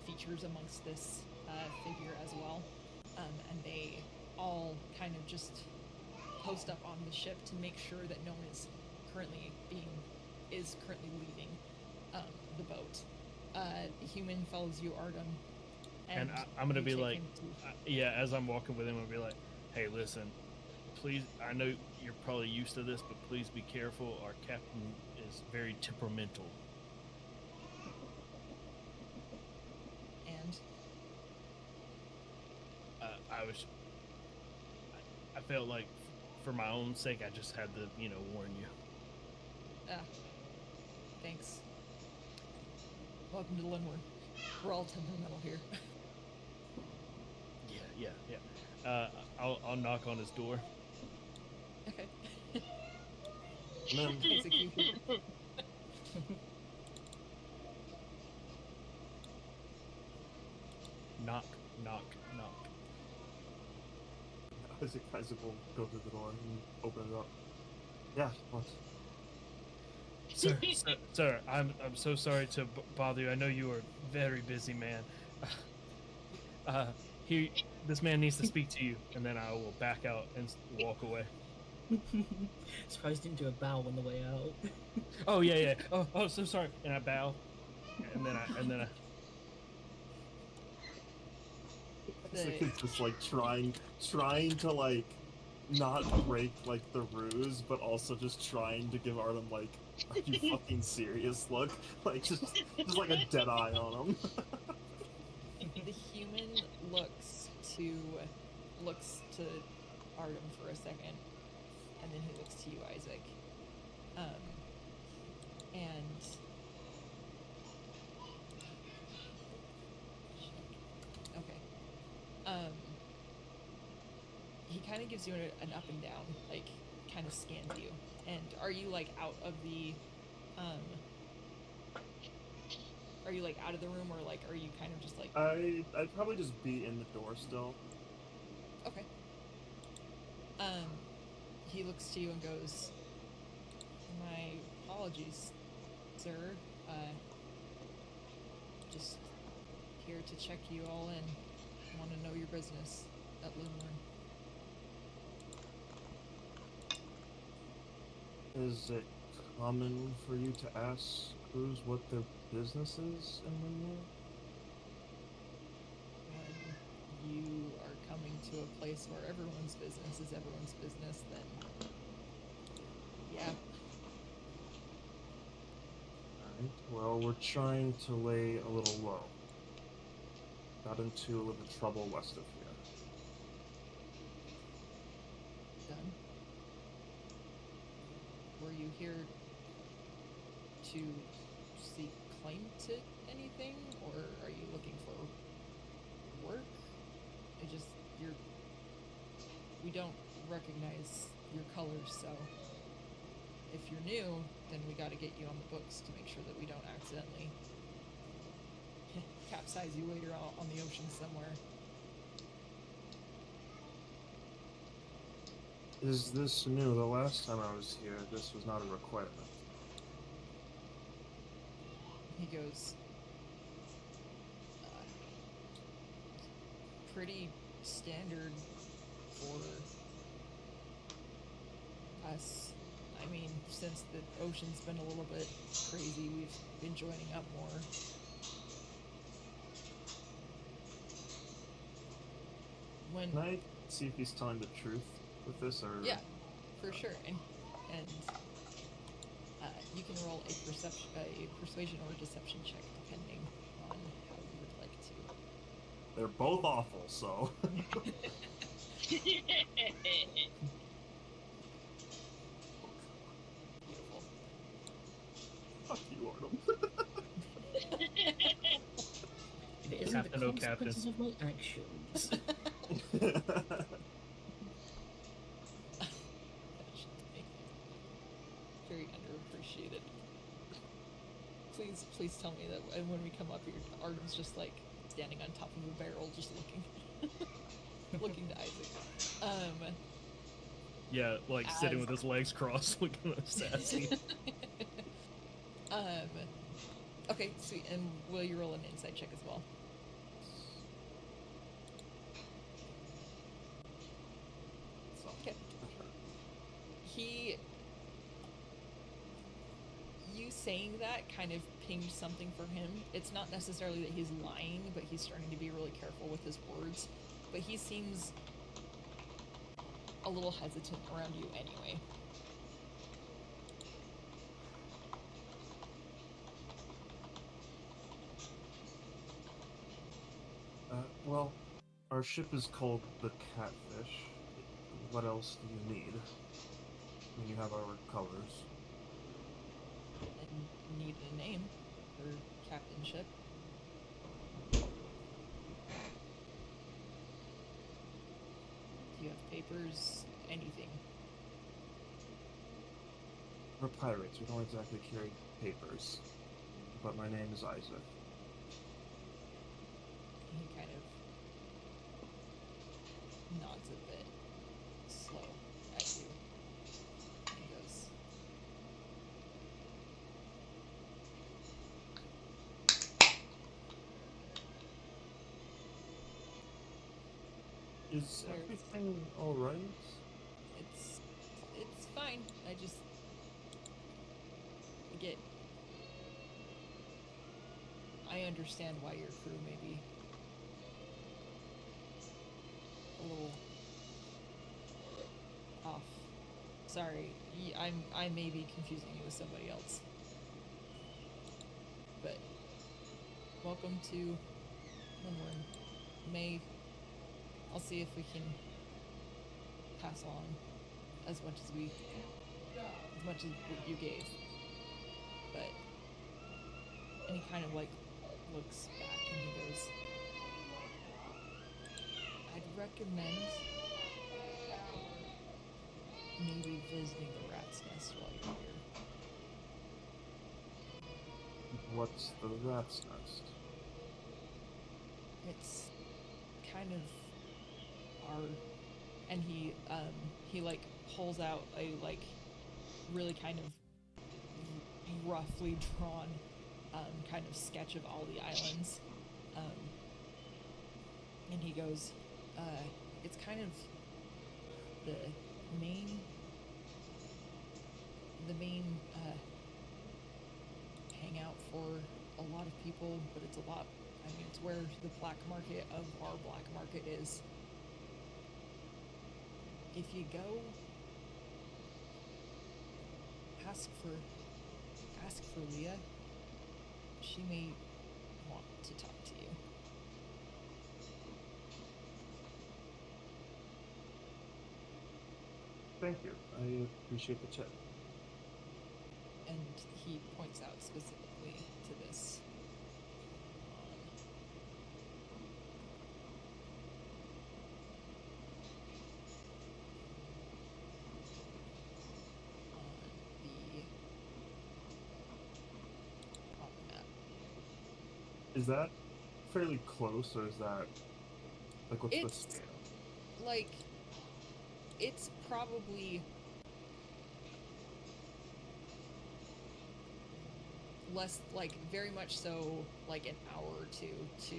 features amongst this figure as well. And they all kind of just post up on the ship to make sure that no one is currently leaving the boat. The human follows you, Artem, And I'm gonna you be take like, him to- yeah, as I'm walking with him, I'll be like, hey, listen, please, I know you're probably used to this, but please be careful. Our captain is very temperamental. and I felt like for my own sake, I just had to, warn you. thanks. Welcome to Linwood. We're all temperamental here. Yeah. I'll knock on his door. Okay. Man, Execution. Knock, knock, knock. Isaac will go to the door and open it up. Yeah, what? Sir, I'm so sorry to bother you. I know you are a very busy man. This man needs to speak to you, and then I will back out and walk away. Surprised he didn't do a bow on the way out. Oh yeah. Oh, so sorry. And I bow, and then I. Isaac is just like trying to like not break like the ruse, but also just trying to give Artem like, are you fucking serious look? Like just like a dead eye on him. The human looks to Artem for a second, and then he looks to you, Isaac. And okay. He kind of gives you an up and down, like kind of scans you. And are you like out of the are you like out of the room, or like are you kind of just like I'd probably just be in the door still. okay. He looks to you and goes, "My apologies, sir. Just here to check you all in. Want to know your business at Linwood." Is it common for you to ask crews what their business is in Linwood? When you are coming to a place where everyone's business is everyone's business, then yeah. Alright, well, we're trying to lay a little low. Got into a little trouble west of here. Were you here to seek claim to anything, or are you looking for work? We don't recognize your colors, so if you're new, then we gotta get you on the books to make sure that we don't accidentally capsize you later on the ocean somewhere. Is this new? The last time I was here, this was not a requirement. He goes, pretty standard for us. I mean, since the ocean's been a little bit crazy, we've been joining up more. When Can I see if he's telling the truth with this, or yeah, for sure, and you can roll a persuasion or deception check depending on how you would like to. they're both awful, so. Beautiful. Fuck you, Artem. It isn't Captain, the oh, Captain. consequences of my actions. Very underappreciated. Please tell me that when we come up here, Artem's just like standing on top of a barrel, just looking to Isaac. Yeah, like sitting As- with his legs crossed, looking sassy. Okay, sweet. And will you roll an insight check as well? Okay. You saying that kind of pinged something for him. It's not necessarily that he's lying, but he's starting to be really careful with his words. But he seems a little hesitant around you anyway. Well, our ship is called the Catfish. What else do you need? When you have our colors. And need a name for captainship. Do you have papers? Anything? We're pirates. We don't exactly carry papers. But my name is Isaac. He kind of nods a bit, slow at you, and goes, Is Where- everything alright? It's fine. I understand why your crew may be a little off. Sorry, I may be confusing you with somebody else. But welcome to Homeland. I'll see if we can pass on as much as what you gave. But and he kind of like looks back and he goes, I'd recommend maybe visiting the rat's nest while you're here. What's the rat's nest? It's kind of our, and he like pulls out a like really kind of roughly drawn kind of sketch of all the islands, and he goes, it's kind of the main hangout for a lot of people, but it's a lot, I mean, it's where the black market of our black market is. If you go, ask for Leah. She may want to talk to you. Thank you. I appreciate the tip. and he points out specifically to this. On the map. Is that fairly close, or is that like what's the It's scale? like it's probably less, like very much so, like an hour or two to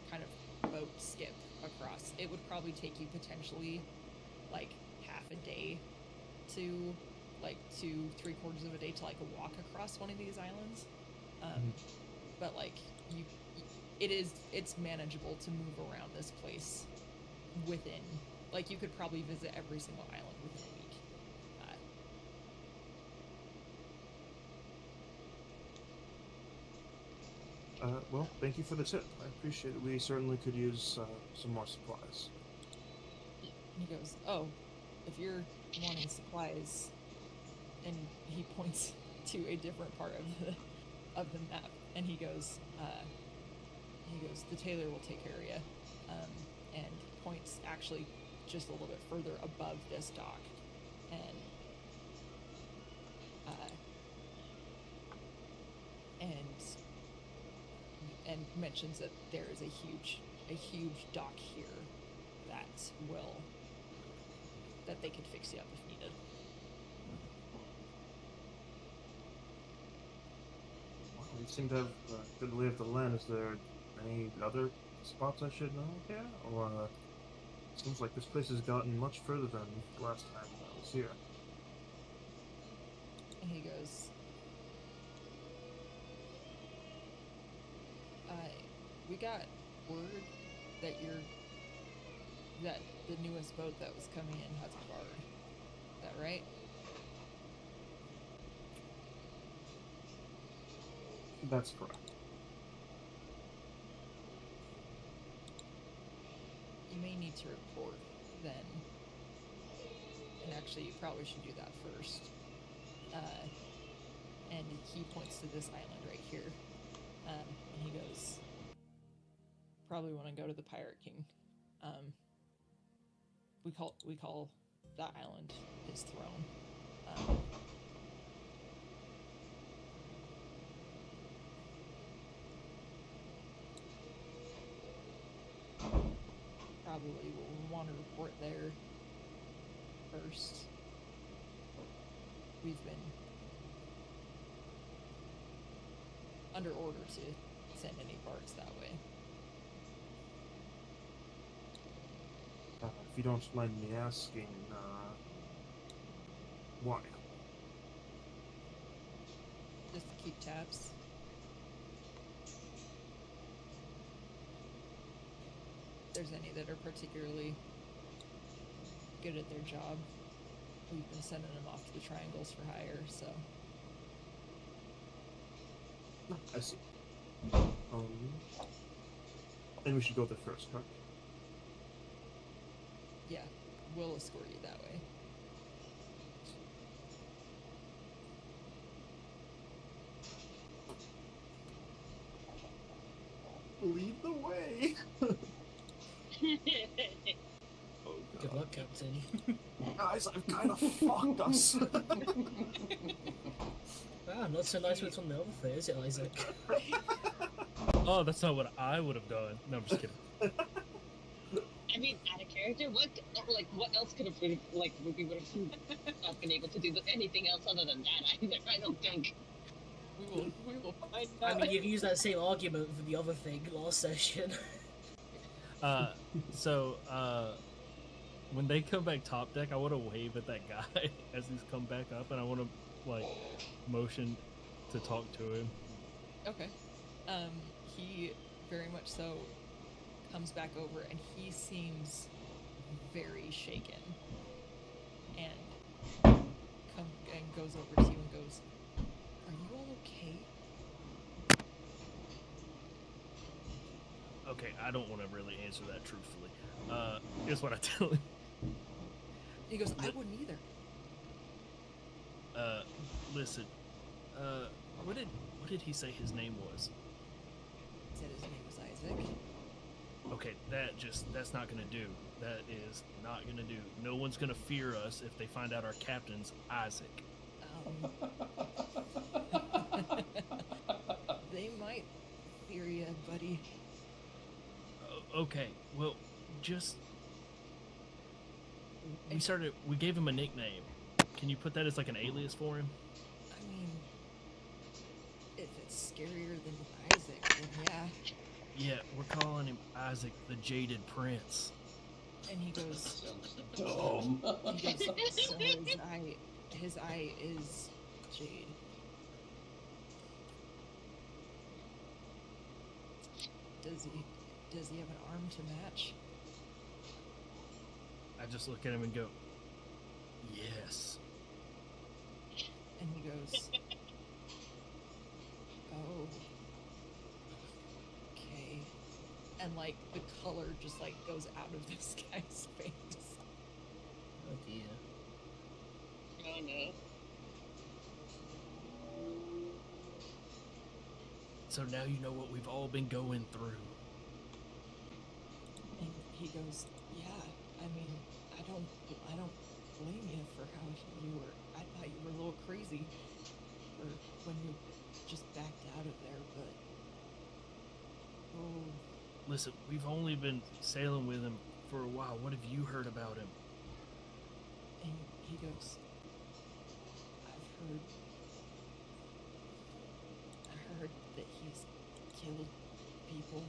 kind of boat skip across. It would probably take you potentially like half a day to like 2-3/4 of a day to like walk across one of these islands. But like it's manageable to move around this place within, like you could probably visit every single island within a week. Well, thank you for the tip. I appreciate it. We certainly could use some more supplies. He goes, "Oh, if you're wanting supplies," and he points to a different part of the map, and he goes, "The tailor will take care of you," and points actually just a little bit further above this dock, and mentions that there is a huge dock here that they could fix you up if needed. Well, we seem to have a good lay of the land. Is there any other spots I should know here? Or seems like this place has gotten much further than the last time I was here. And he goes, we got word that the newest boat that was coming in has a guard. Is that right? That's correct. You may need to report then. And actually, you probably should do that first. And he points to this island right here. And he goes, probably want to go to the Pirate King. We call that island his throne. Probably will want to report there first. We've been under order to send any barks that way. If you don't mind me asking, why? Just to keep tabs. If there's any that are particularly good at their job, we've been sending them off to the triangles for hire, so. I see. And we should go there first, correct? Yeah, we'll escort you that way. Lead the way! Oh, Good luck, Captain. Guys, I've kind of fucked us. Not so nice when it's on the other foot, is it, Isaac? Oh, that's not what I would have done. No, I'm just kidding. I mean, out of character, what else could have we would have not been able to do anything else other than that either, I don't think. We will find I out. mean, you've used that same argument for the other thing last session. When they come back top deck, I want to wave at that guy as he's come back up, and I want to, like, motion to talk to him. Okay. He very much so comes back over, and he seems very shaken, and goes over to you and goes, "Are you all okay?" Okay, I don't want to really answer that truthfully. Here's what I tell him. He goes, "I wouldn't either." Listen, what did he say his name was? Said his name was Isaac. Okay, that's not gonna do. That is not gonna do. No one's gonna fear us if they find out our captain's Isaac. They might fear you, buddy. Okay, well, just we gave him a nickname. Can you put that as like an alias for him? I mean, if it's scarier than Isaac, then yeah. Yeah, we're calling him Isaac the Jaded Prince. And he goes, Sounds dumb. he goes, so his eye is jade. Does he have an arm to match? I just look at him and go, yes. And he goes, oh, okay. And like the color just like goes out of this guy's face. Oh dear. Oh no. So now you know what we've all been going through. And he goes, yeah, I mean, I don't blame you for how you were. I thought you were a little crazy for when you just backed out of there, but oh, Listen, we've only been sailing with him for a while. What have you heard about him? and he goes, I heard that he's killed people.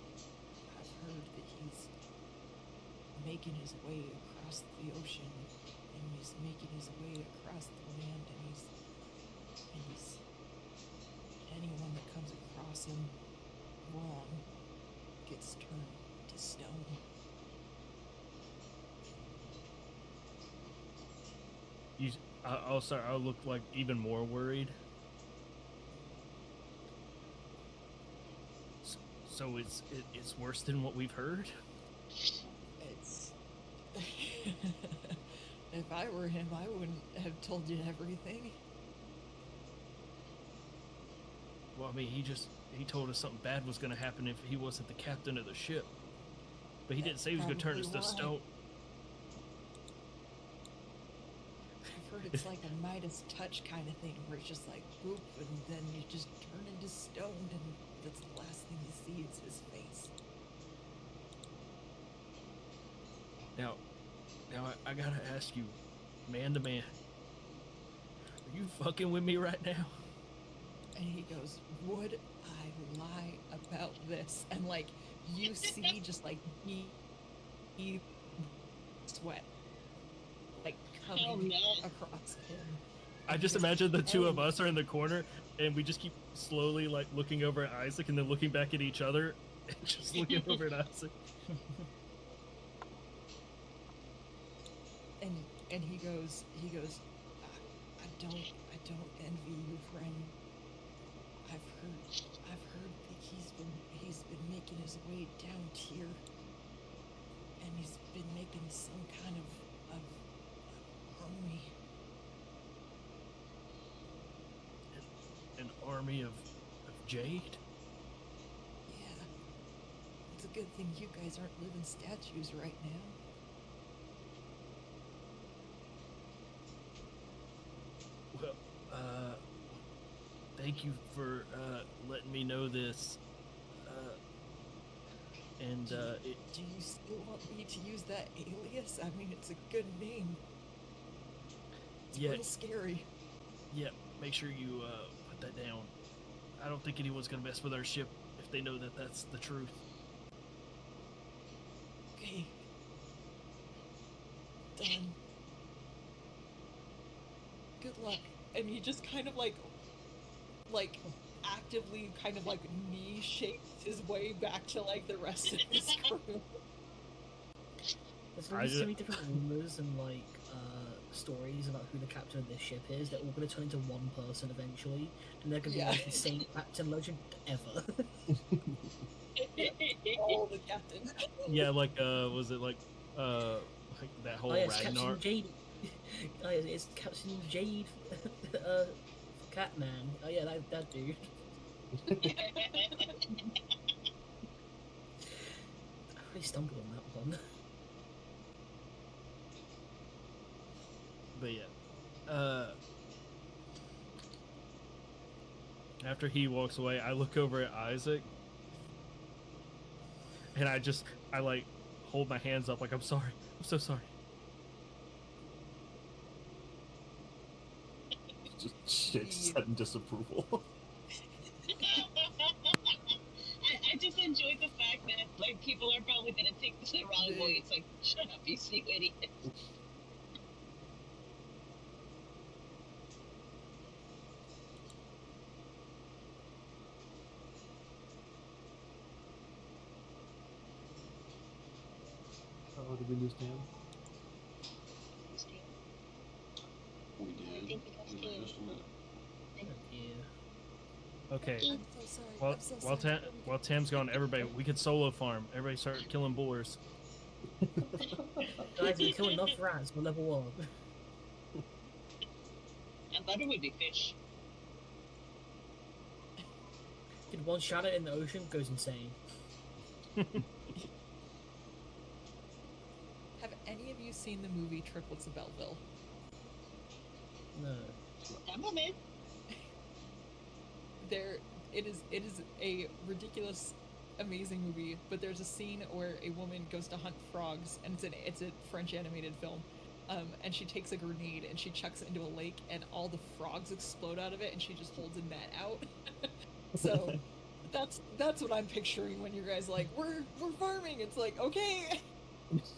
I've heard that he's making his way across the ocean, and he's making his way across the land, and he's anyone that comes across him wrong gets turned to stone. I'll look like even more worried. So it's worse than what we've heard? It's if I were him, I wouldn't have told you everything. Well, I mean, he told us something bad was going to happen if he wasn't the captain of the ship. But he didn't say he was going to turn us to Probably why. stone. I've heard it's like a Midas touch kind of thing, where it's just like boop, and then you just turn into stone, and that's the last thing you see is his face. Now I gotta ask you, man to man, are you fucking with me right now? And he goes, would I lie about this? And like, you see just like he sweat like coming Oh no. across him. I just imagine the two of us are in the corner, and we just keep slowly like looking over at Isaac, and then looking back at each other, and just looking over at Isaac. And he goes, I don't envy you, friend. I've heard that he's been making his way down here, and he's been making some kind of army. An army of jade? Yeah. It's a good thing you guys aren't living statues right now. Well, thank you for letting me know this. And Do you still want me to use that alias? I mean, it's a good name. It's a yeah, little scary. yeah. Make sure you put that down. I don't think anyone's gonna mess with our ship if they know that that's the truth. Okay. Done. Good luck. And he just kind of like actively kind of like knee shakes his way back to like the rest of his crew. There's going to be so many different rumors and like stories about who the captain of this ship is. They're all going to turn into one person eventually, and they're going to Yeah. be like the same captain legend ever. Oh, the captain. Yeah, like was it like that whole Oh, yes, Ragnar? Captain Jade. Oh, yes, it's Captain Jade. Catman. Oh yeah, that dude. I really stumbled on that one. But yeah, after he walks away, I look over at Isaac, and I like hold my hands up like I'm sorry. I'm so sorry. Just shakes his head in disapproval. I just enjoy the fact that like people are probably gonna take this the wrong way. It's like, shut up, you see idiot. Oh, did we lose Dan? We I did. think we lost Give Dan. it just a minute. Yeah. Okay. I'm so sorry. Well, I'm so while sorry. while Tam's gone, everybody we could solo farm. Everybody start killing boars. Guys, we killed enough rats for level 1. I thought it would be fish. Did one shadow in the ocean goes insane. Have any of you seen the movie Triplets of Belleville? No. Some of it. It is a ridiculous, amazing movie, but there's a scene where a woman goes to hunt frogs, and it's a French animated film, and she takes a grenade and she chucks it into a lake, and all the frogs explode out of it, and she just holds a net out. So that's what I'm picturing when you guys like we're farming. It's like, okay.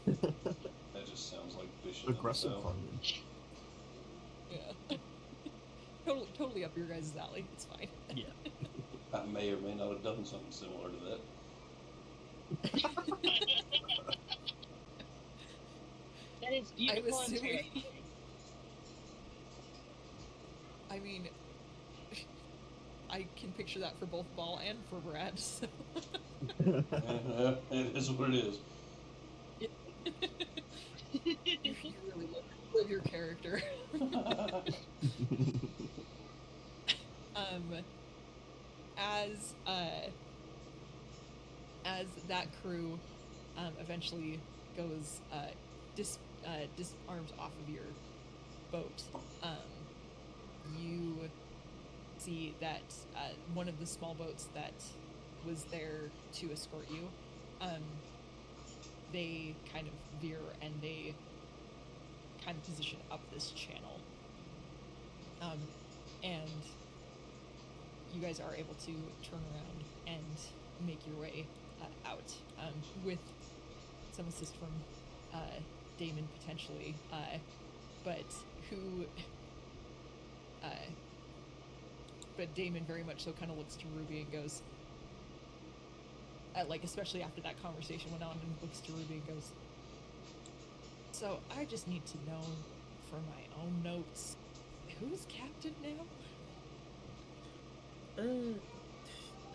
That just sounds like fishing. Aggressive itself. farming. Yeah. Totally up your guys' alley. It's fine. Yeah. I may or may not have done something similar to that. That is beautiful and assuming- terrifying. I mean, I can picture that for both Ball and for Brad. So. It is what it is. You really live your character. As that crew eventually goes disarmed off of your boat, you see that one of the small boats that was there to escort you, they kind of veer and they kind of position up this channel, and you guys are able to turn around and make your way out with some assist from Damon potentially, but Damon very much so kind of looks to Ruby and goes, like especially after that conversation went on, and looks to Ruby and goes, so I just need to know for my own notes, who's captain now?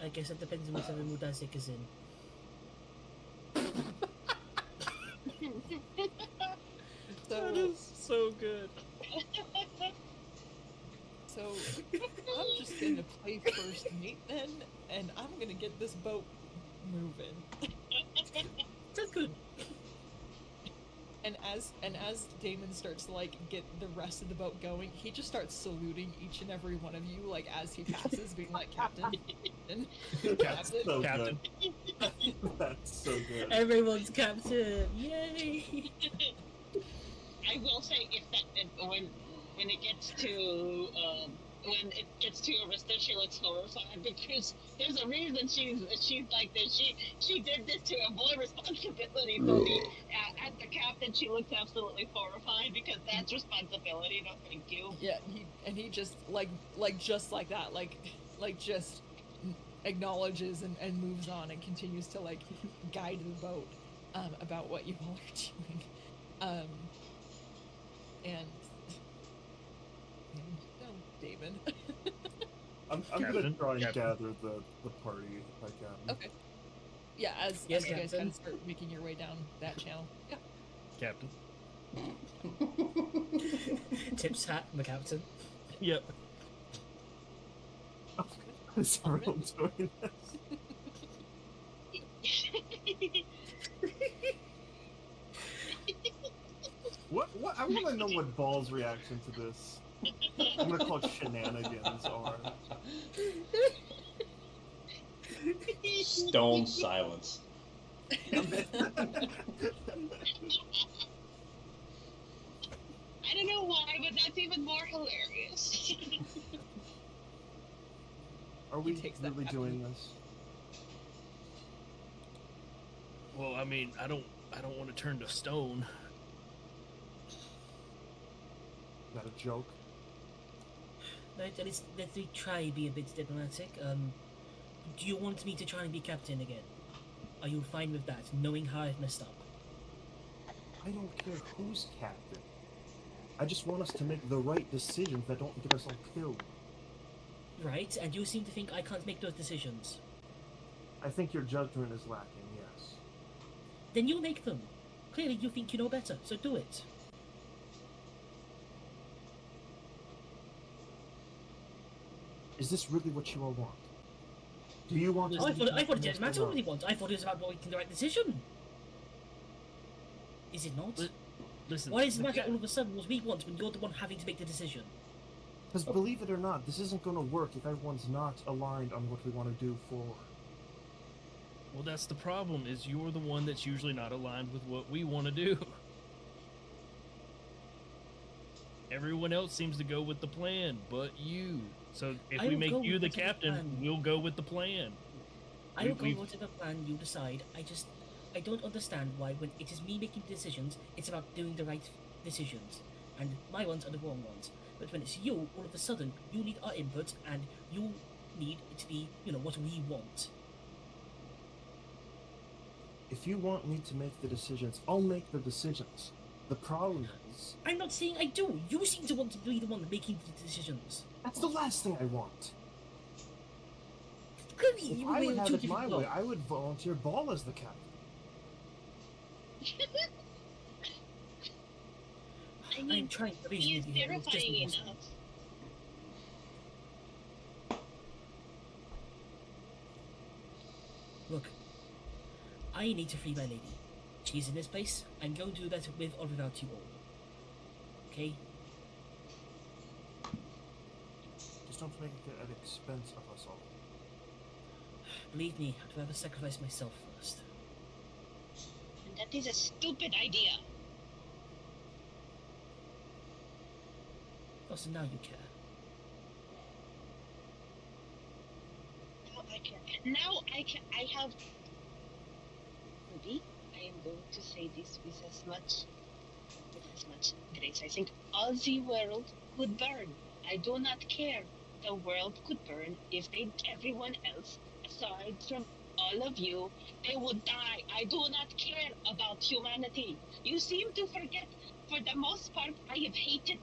I guess it depends on whichever mood Isaac is in. That is so good. So I'm just gonna play first mate then, and I'm gonna get this boat moving. That's good. And as Damon starts to like get the rest of the boat going, he just starts saluting each and every one of you like as he passes, being like, Captain, That's Captain. so Captain. good. That's so good. Everyone's captain. Yay! I will say when it gets to Arista, she looks horrified because there's a reason she's like this. She did this to avoid responsibility. So as the captain, she looks absolutely horrified because that's responsibility. No, thank you. Yeah, he just just like that, like just acknowledges and moves on and continues to like guide the boat about what you all are doing. And no, Damon. I'm gonna Captain? try and Captain. gather the party if I can. Okay. Yeah, as Yes, you guys Captain. kind of start making your way down that channel. Yeah. Captain. Tip's hat, the captain. Yep. Is everyone doing this? What? I want to know what Ball's reaction to this. I'm gonna call it shenanigans are. Stone silence. I don't know why, but that's even more hilarious. Are we takes that really back. doing this? Well, I mean, I don't want to turn to stone. Is that a joke? Right, let's try and be a bit diplomatic. Do you want me to try and be captain again? Are you fine with that, knowing how I've messed up? I don't care who's captain. I just want us to make the right decisions that don't get us all killed. Right, and you seem to think I can't make those decisions. I think your judgment is lacking, yes. Then you make them. Clearly you think you know better, so do it. Is this really what you all want? Do you want Oh, I thought it captain didn't or matter not? what he wants. I thought it was about making the right decision. Is it not? Listen, Why does it the matter ca- all of a sudden what we want when you're the one having to make the decision? Because believe it or not, this isn't going to work if everyone's not aligned on what we want to do forward. Well, that's the problem. Is you're the one that's usually not aligned with what we want to do. Everyone else seems to go with the plan, but you. So if I we will make go you with the whatever captain, plan. we'll go with the plan. I We- will go we've- whatever plan you decide. I don't understand why when it is me making decisions, it's about doing the right decisions. And my ones are the wrong ones. But when it's you, all of a sudden, you need our input and you need it to be, what we want. If you want me to make the decisions, I'll make the decisions. The problem is, I'm not saying I do. You seem to want to be the one making the decisions. that's the last thing I want. Clearly, If you I were would have two it my different way, roles. I would volunteer Ball as the captain. I mean, I'm trying to he reason is with you here, and it's just terrifying impossible. enough. Look, I need to free my lady. She's in this place. I'm going to do that with or without you all. Okay? Just don't make it at expense of us all. Believe me, I'd rather sacrifice myself first. And that is a stupid idea. Oh, so now you care. Now I can. Now I can. I have. Maybe I am going to say this with as much grace. I think all the world could burn. I do not care. The world could burn if everyone else, aside from all of you, they would die. I do not care about humanity. You seem to forget. For the most part, I have hated.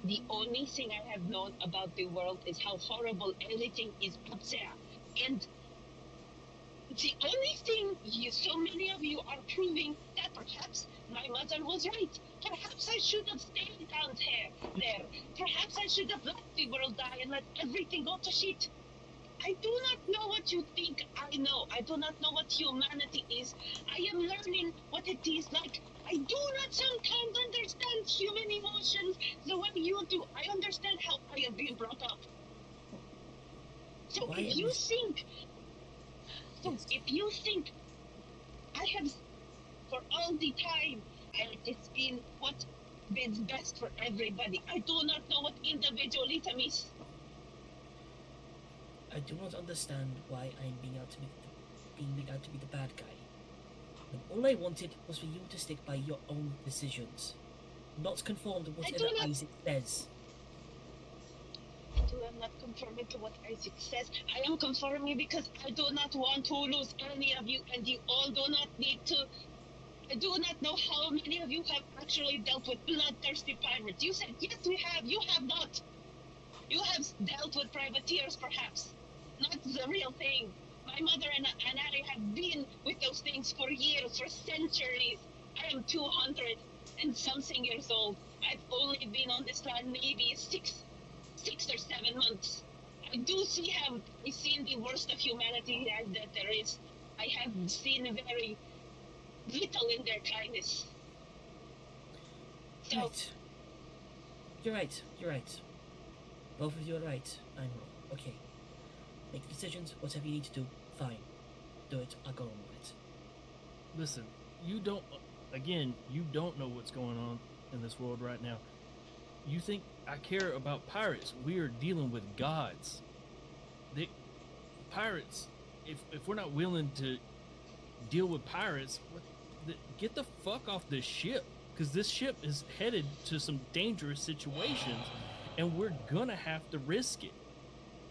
The only thing I have known about the world is how horrible everything is out there. And the only thing so many of you are proving that perhaps my mother was right. Perhaps I should have stayed down there. Perhaps I should have let the world die and let everything go to shit. I do not know what you think I know. I do not know what humanity is. I am learning what it is like. I do not sometimes understand human emotions the way you do. I understand how I have been brought up. So Why if am you I- think, Yes. if you think I have, for all the time, it's been what is best for everybody. I do not know what individualism is. I do not understand why I'm being made out to be the bad guy. When all I wanted was for you to stick by your own decisions, not conform to whatever do not- Isaac says. I am not conforming to what Isaac says. I am conforming because I do not want to lose any of you, and you all do not need to. I do not know how many of you have actually dealt with bloodthirsty pirates. You said, yes, we have. You have not. You have dealt with privateers, perhaps. Not the real thing. My mother and I have been with those things for years, for centuries. I am 200 and something years old. I've only been on this land maybe six or 7 months. I do see have I've seen the worst of humanity that there is. I have seen very little in their kindness. So Right. You're right. You're right. Both of you are right. I'm wrong. Okay. Make decisions. Whatever you need to do. Fine. Do it. I'll go on with it. Listen, you don't. Again, you don't know what's going on in this world right now. You think I care about pirates? We are dealing with gods. Pirates. If we're not willing to deal with pirates, get the fuck off this ship, because this ship is headed to some dangerous situations, and we're gonna have to risk it.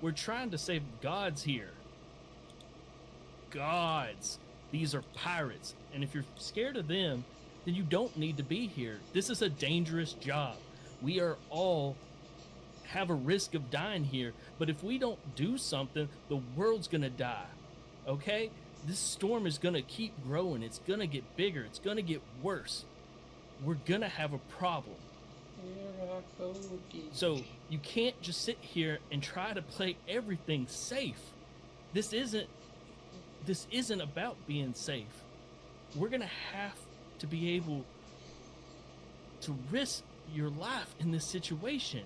We're trying to save gods here. Gods. These are pirates, and if you're scared of them, then you don't need to be here. This is a dangerous job. We are all have a risk of dying here, but if we don't do something, the world's gonna die. Okay? This storm is gonna keep growing. It's gonna get bigger. It's gonna get worse. We're gonna have a problem. So you can't just sit here and try to play everything safe. This isn't about being safe. We're gonna have to be able to risk your life in this situation.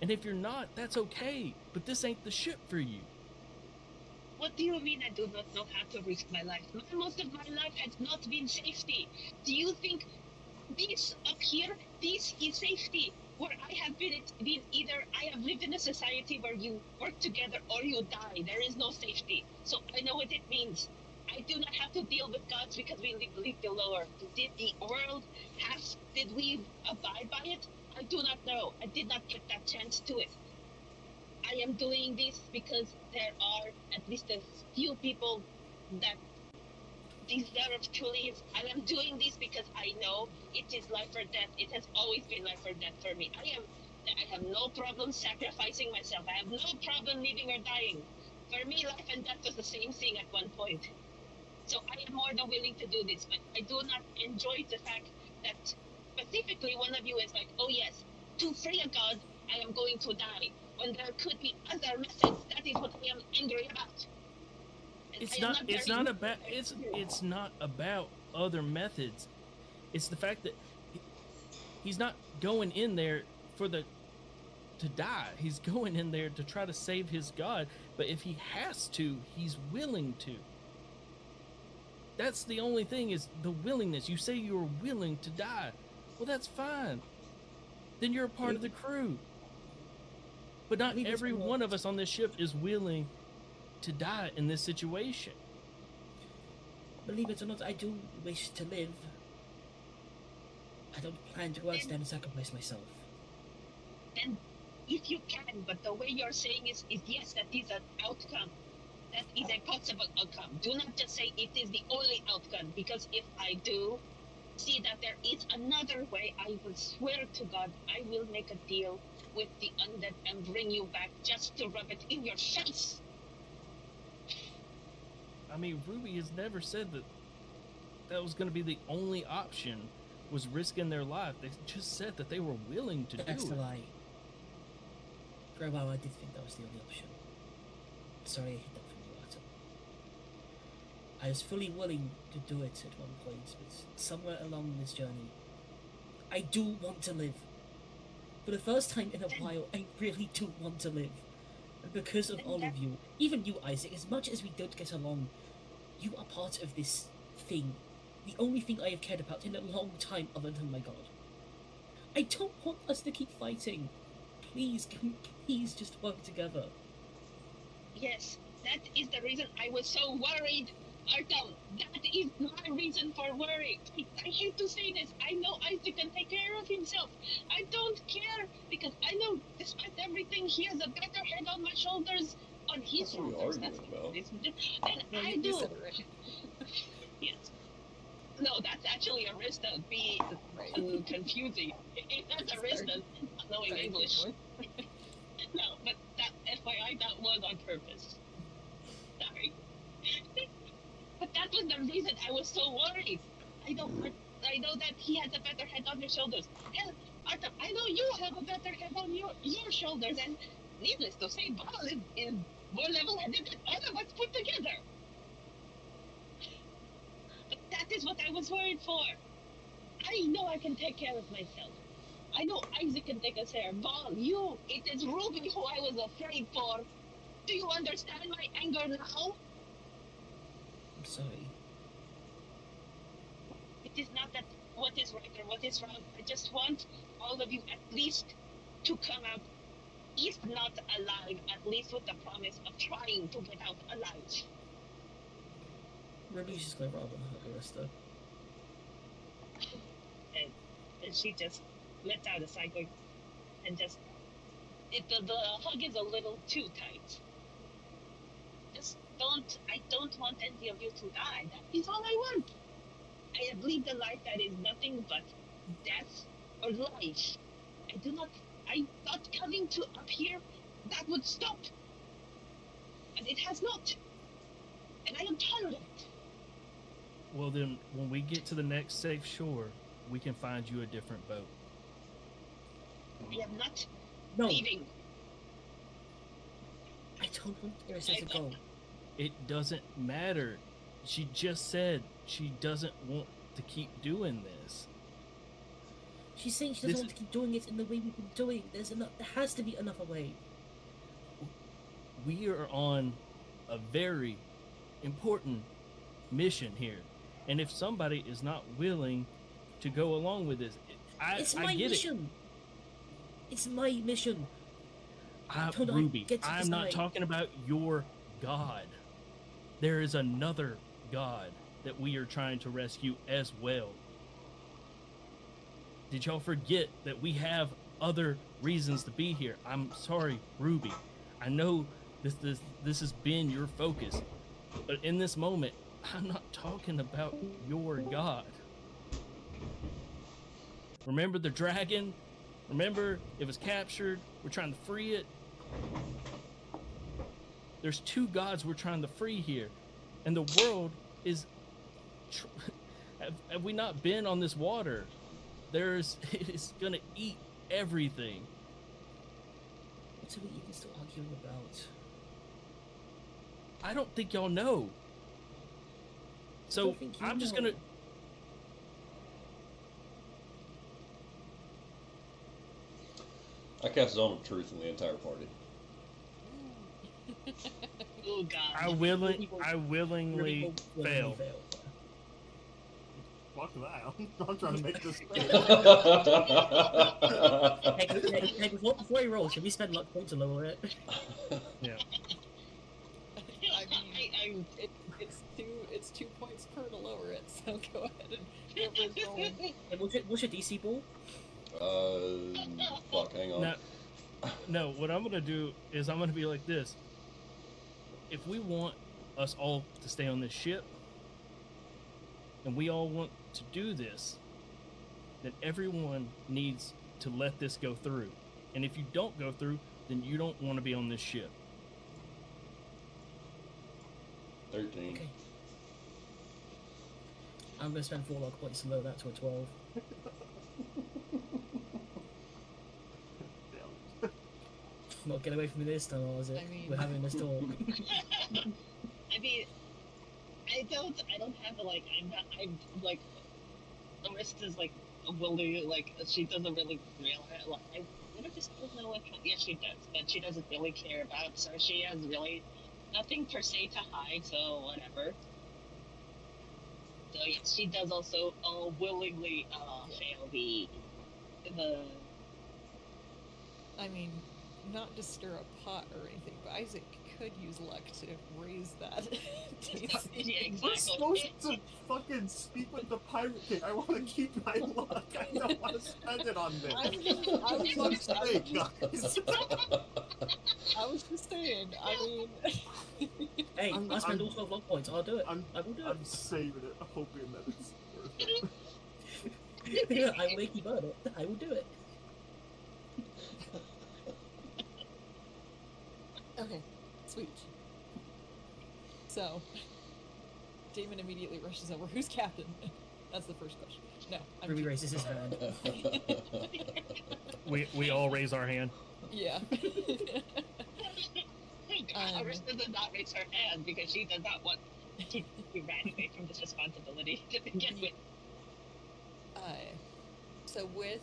And if you're not, that's okay. But this ain't the ship for you. what do you mean I do not know how to risk my life? Most of my life has not been safety. Do you think this up here, this is safety? Where I have been either I have lived in a society where you work together or you die. There is no safety. So I know what it means. I do not have to deal with gods because we live below Earth. Did the world did we abide by it? I do not know. I did not get that chance to it. I am doing this because there are at least a few people that deserve to live. I am doing this because I know it is life or death. It has always been life or death for me. I have no problem sacrificing myself. I have no problem living or dying. For me, life and death was the same thing at one point. So I am more than willing to do this, but I do not enjoy the fact that specifically one of you is like, oh yes, to free a god, I am going to die. When there could be other methods, that is what I am angry about. And It's I am not it's very not about angry. it's not about other methods. It's the fact that he's not going in there to die. He's going in there to try to save his god, but if he has to, he's willing to. That's the only thing, is the willingness. You say you're willing to die. Well, that's fine. Then you're a part of the crew. But not Maybe it's every more- one of us on this ship is willing to die in this situation. Believe it or not, I do wish to live. I don't plan to go out there and sacrifice myself. Then if you can, but the way you're saying is yes, that is an outcome. That is a possible outcome. Do not just say it is the only outcome, because if I do see that there is another way, I will swear to God, I will make a deal with the undead and bring you back just to rub it in your face. I mean, Ruby has never said that was going to be the only option, was risking their life. They just said that they were willing to That's do a it. lie. For a while, I did think that was the only option. Sorry I hid that from you, Artem. I was fully willing to do it at one point, but somewhere along this journey, I do want to live. For the first time in a while, I really do want to live. And because of all of you, even you, Isaac, as much as we don't get along, you are part of this thing. The only thing I have cared about in a long time other than my god. I don't want us to keep fighting. Please, can we please just work together? Yes, that is the reason I was so worried, Artem. That is my reason for worry. I hate to say this. I know Isaac can take care of himself. I don't care, because I know, despite everything, he has a better head on my shoulders, on his That's what you're shoulders. arguing about. Than No, I you do. said it right. Yes. No, that's actually Arista being Right. confusing. That's Sorry. Arista not knowing Sorry, keep English. going. No, but that FYI, that was on purpose. Sorry. But that was the reason I was so worried. I know that he has a better head on your shoulders. Hell, Arthur, I know you have a better head on your shoulders, and needless to say, Ball is more level-headed than all of us put together. But that is what I was worried for. I know I can take care of myself. I know Isaac can take us care. Ball, it is Ruby who I was afraid for. Do you understand my anger now? I'm sorry. It is not that what is right or what is wrong. I just want all of you at least to come out, if not alive, at least with the promise of trying to get out alive. Ruby's just gonna rather hurt Arista. And she just lets out a sigh going, and just the hug is a little too tight. Just I don't want any of you to die. That is all I want. I have lived a life that is nothing but death or life. I thought coming to up here, that would stop. And it has not. And I am tired of it. Well, then, when we get to the next safe shore, we can find you a different boat. We am not No, leaving. I don't want Arista to go. It doesn't matter. She just said she doesn't want to keep doing this. She's saying she doesn't want to keep doing it in the way we've been doing. There has to be another way. We are on a very important mission here. And if somebody is not willing to go along with this, It's I my get mission. It's my mission. Don't I Ruby, get to I'm not decide? talking about your God. There is another God that we are trying to rescue as well. Did y'all forget that we have other reasons to be here? I'm sorry, Ruby. I know this has been your focus, but in this moment, I'm not talking about your God. Remember the dragon? Remember it was captured? We're trying to free it. There's two gods we're trying to free here, and the world is. Have we not been on this water? It is gonna eat everything. What are we even still arguing about? I don't think y'all know. So don't think you I'm just know. gonna. I cast Zone of Truth in the entire party. Oh God. I willingly fail. Fuck that. I'm trying to make this. Hey, before he rolls, can we spend luck points to lower it? Yeah. I mean, it's 2 points per to lower it. So go ahead and whoever's rolling. Hey, what's your DC ball? Fuck, hang on. No, what I'm gonna do is I'm gonna be like this. If we want us all to stay on this ship, and we all want to do this, then everyone needs to let this go through. And if you don't go through, then you don't want to be on this ship. 13. Okay. I'm gonna spend 4 luck points to lower that to a 12. Not get away from me this time, or is it? I mean- We're having this talk. I mean, I don't have like, I'm like, Arista's like, really, like, she doesn't really realize, like, I just don't know what, yeah, she does, but she doesn't really care about it, so she has really nothing per se to hide, so whatever. So yes, she does also willingly fail the I mean, not to stir a pot or anything, but Isaac could use luck to raise that. DC. yeah, We're exactly. supposed to fucking speak with the pirate king. I want to keep my luck. I don't want to spend it on this. I was Fuck's sake, guys. I was just saying, I mean... Hey, I spend I'm- all 12 luck points. I'll do it. I'm, I will do I'm saving it, hoping that it's worth it. it. I will make you burn it. I will do it. Okay, sweet. So, Damon immediately rushes over. Who's captain? That's the first question. No, I'm Ruby kidding. raises his hand. We all raise our hand. Yeah. think Arista does not raise her hand because she does not want to be ran away from this responsibility to begin with. So with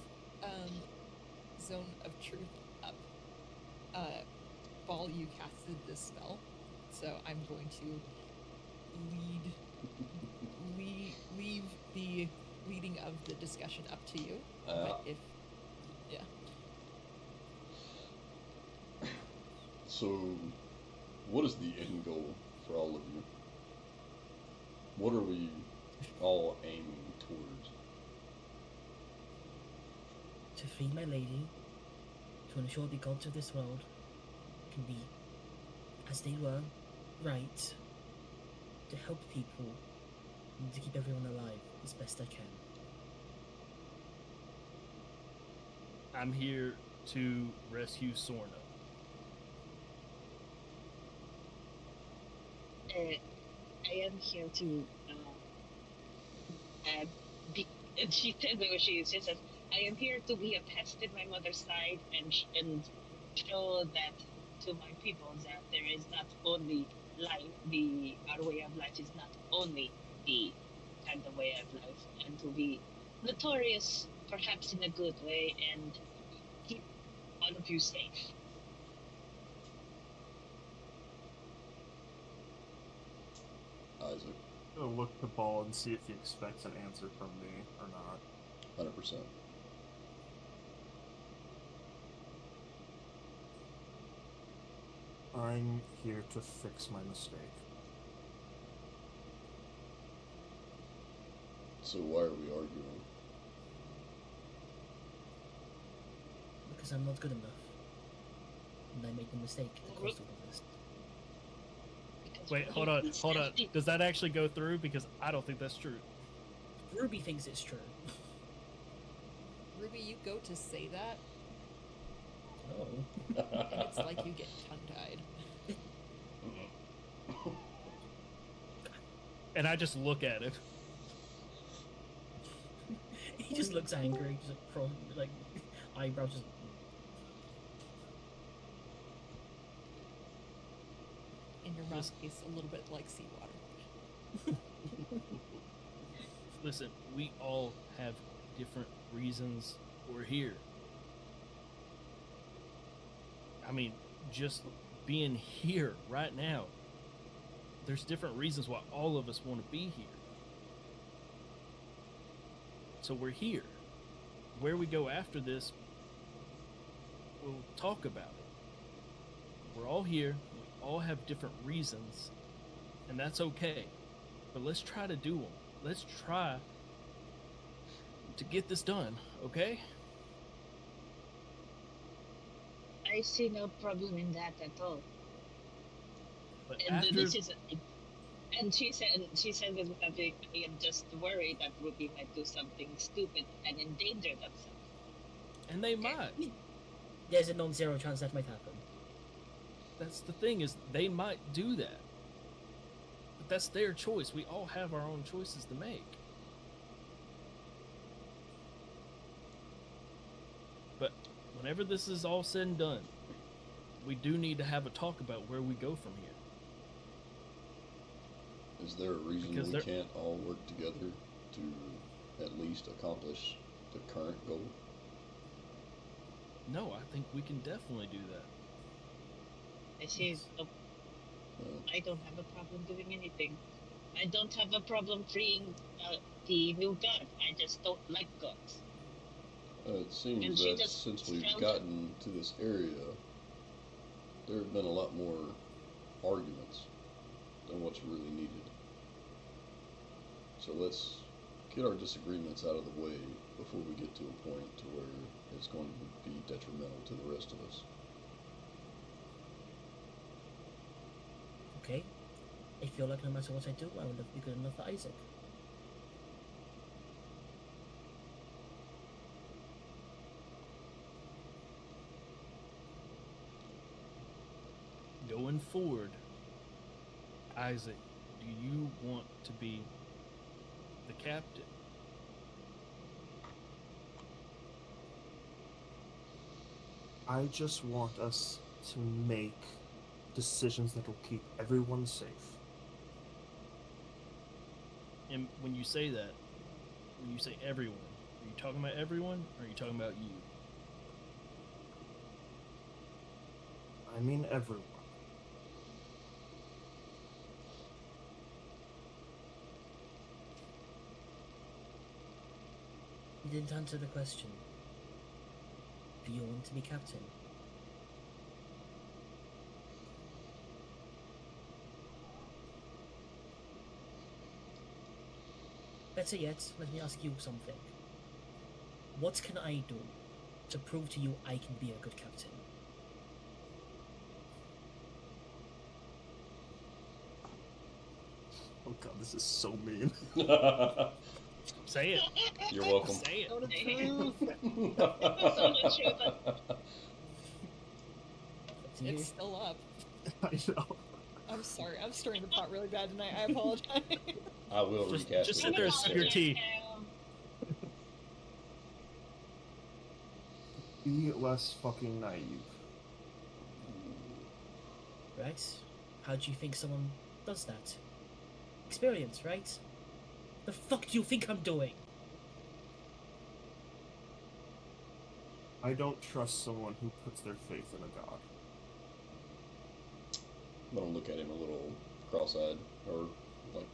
Zone of Truth up, Ball, you casted this spell, so I'm going to leave the leading of the discussion up to you. But if So, what is the end goal for all of you? What are we all aiming towards? To free my lady, to ensure the gods of this world can be as they were, right, to help people, and to keep everyone alive as best I can. I'm here to rescue Sorna. I am here to and she says what she says, I am here to be a pest in my mother's side and show that to my people that there is not only life, our way of life is not only the kind of way of life, and to be notorious, perhaps in a good way, and keep all of you safe. Isaac, I'm gonna look the ball and see if he expects an answer from me or not. 100%. I'm here to fix my mistake. So why are we arguing? Because I'm not good enough. And I made the mistake that caused all of this. Because Wait, hold on. Does that actually go through? Because I don't think that's true. Ruby thinks it's true. Ruby, you go to say that, Oh. and it's like you get tongue-tied. And I just look at him. He just looks angry, just like eyebrows just. And your mouth tastes a little bit like seawater. Listen, we all have different reasons we're here. I mean, just being here right now, there's different reasons why all of us want to be here. So we're here. Where we go after this, we'll talk about it. We're all here. We all have different reasons, and that's okay. But let's try to do them. Let's try to get this done, okay? I see no problem in that at all. But And after this is, and she said with I am just worried that Ruby might do something stupid and endanger themselves. and they might. There's a non-zero chance that might happen. That's the thing, is they might do that. But that's their choice. We all have our own choices to make. But whenever this is all said and done, we do need to have a talk about where we go from here. Is there a reason Because we there- can't all work together to at least accomplish the current goal? No, I think we can definitely do that. I see. I don't have a problem doing anything. I don't have a problem freeing the new god. I just don't like gods. It And seems she that just since we've felt- gotten to this area, there have been a lot more arguments than what's really needed. So let's get our disagreements out of the way before we get to a point to where it's going to be detrimental to the rest of us. Okay? I feel like no matter what I do, I will never be good enough for Isaac. Going forward, Isaac, do you want to be the captain? I just want us to make decisions that will keep everyone safe. And when you say that, when you say everyone, are you talking about everyone, or are you talking about you? I mean everyone. You didn't answer the question. Do you want to be captain? Better yet, let me ask you something. What can I do to prove to you I can be a good captain? Oh god, this is so mean. Say it. You're welcome. Say it. Know the truth. So much truth. Up to you. It's still up. I know. I'm sorry. I'm stirring the pot really bad tonight. I apologize. I will Just- recast just it. sit there and sip your tea. Be less fucking naive. Right? How do you think someone does that? Experience, right? The fuck do you think I'm doing? I don't trust someone who puts their faith in a god. I'm gonna look at him a little cross-eyed, or like,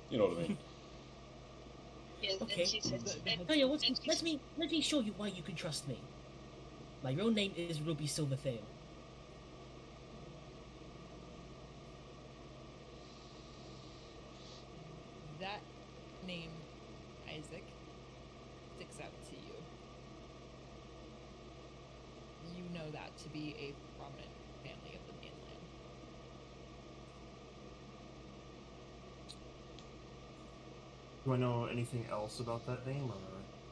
you know what I mean. Yeah, Okay. and she says, Tell you what, and she let me show you why you can trust me. My real name is Ruby Silvertail. That name, Isaac, sticks out to you. You know that to be a prominent family of the mainland. Do I know anything else about that name, or...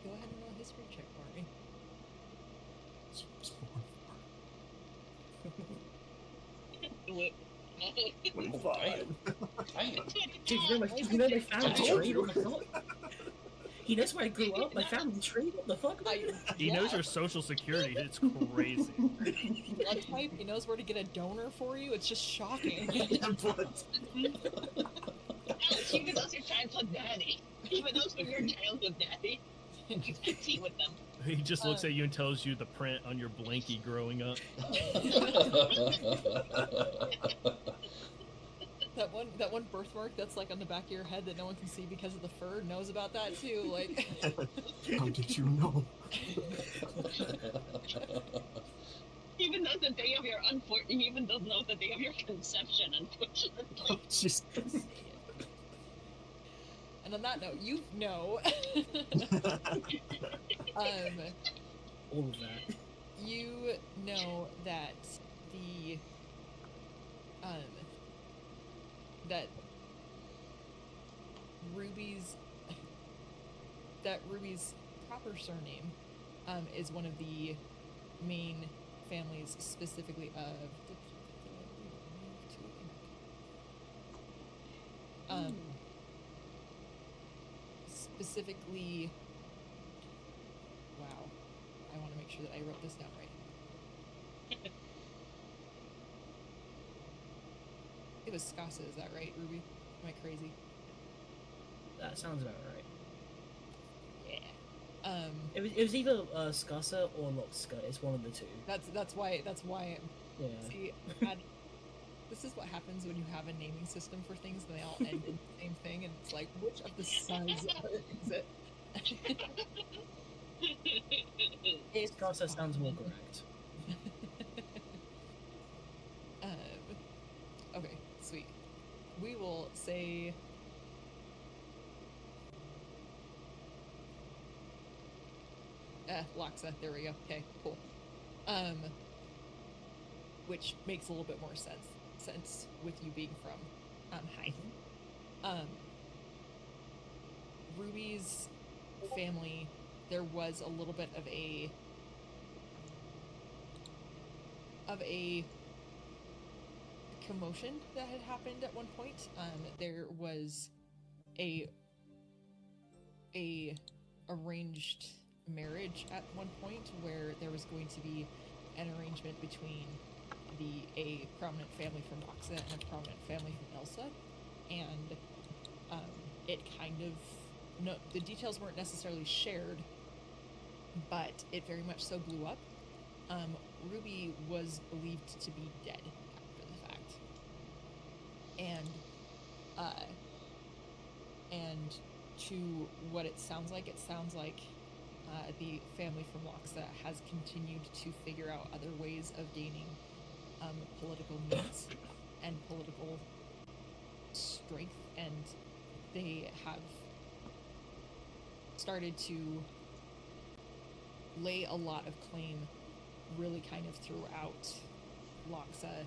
Go ahead and roll a history check for me. Wait. Fine. Dude, you know my family tree? What the fuck? He knows where I grew up, my family tree? What the fuck? He knows your social security. It's crazy. Blood type, he knows where to get a donor for you. It's just shocking. Alex even knows your childhood daddy. Even knows from your childhood daddy. He's had tea with them. He just looks at you and tells you the print on your blankie growing up. That one birthmark that's like on the back of your head that no one can see because of the fur knows about that too. Like, How did you know? Even knows the day of your he even doesn't know the day of your conception, unfortunately. Oh, Jesus. and on that note, you know, All of that. you know that the that Ruby's proper surname is one of the main families, specifically of specifically. Wow, I want to make sure that I wrote this down right. It was Scassa, is that right, Ruby? Am I crazy? That sounds about right. Yeah. It was either Scassa or Lotska. It's one of the two. That's why Yeah. see, this is what happens when you have a naming system for things and they all end in the same thing, and it's like, which of the sons is it? Scassa sounds more correct. Okay, sweet. We will say Loxa, there we go. Okay, cool. Which makes a little bit more sense with you being from High. Ruby's family, there was a little bit of a commotion that had happened at one point. There was a arranged marriage at one point where there was going to be an arrangement between a prominent family from Roxa and a prominent family from Elsa, and it kind of the details weren't necessarily shared, but it very much so blew up. Ruby was believed to be dead after the fact, and to what it sounds like the family from Loxa has continued to figure out other ways of gaining political means and political strength, and they have started to lay a lot of claim really kind of throughout Loxa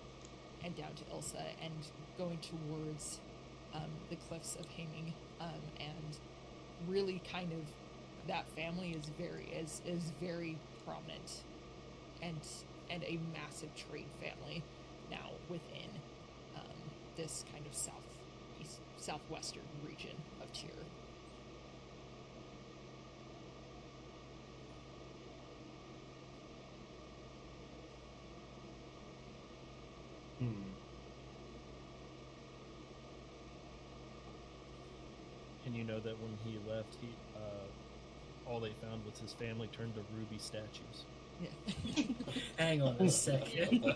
and down to Ilsa and going towards the cliffs of Haming, and really kind of that family is very prominent and a massive trade family now within this kind of southwestern region of Tyr. And you know that when he left, all they found was his family turned to ruby statues. Yeah. Hang on a second.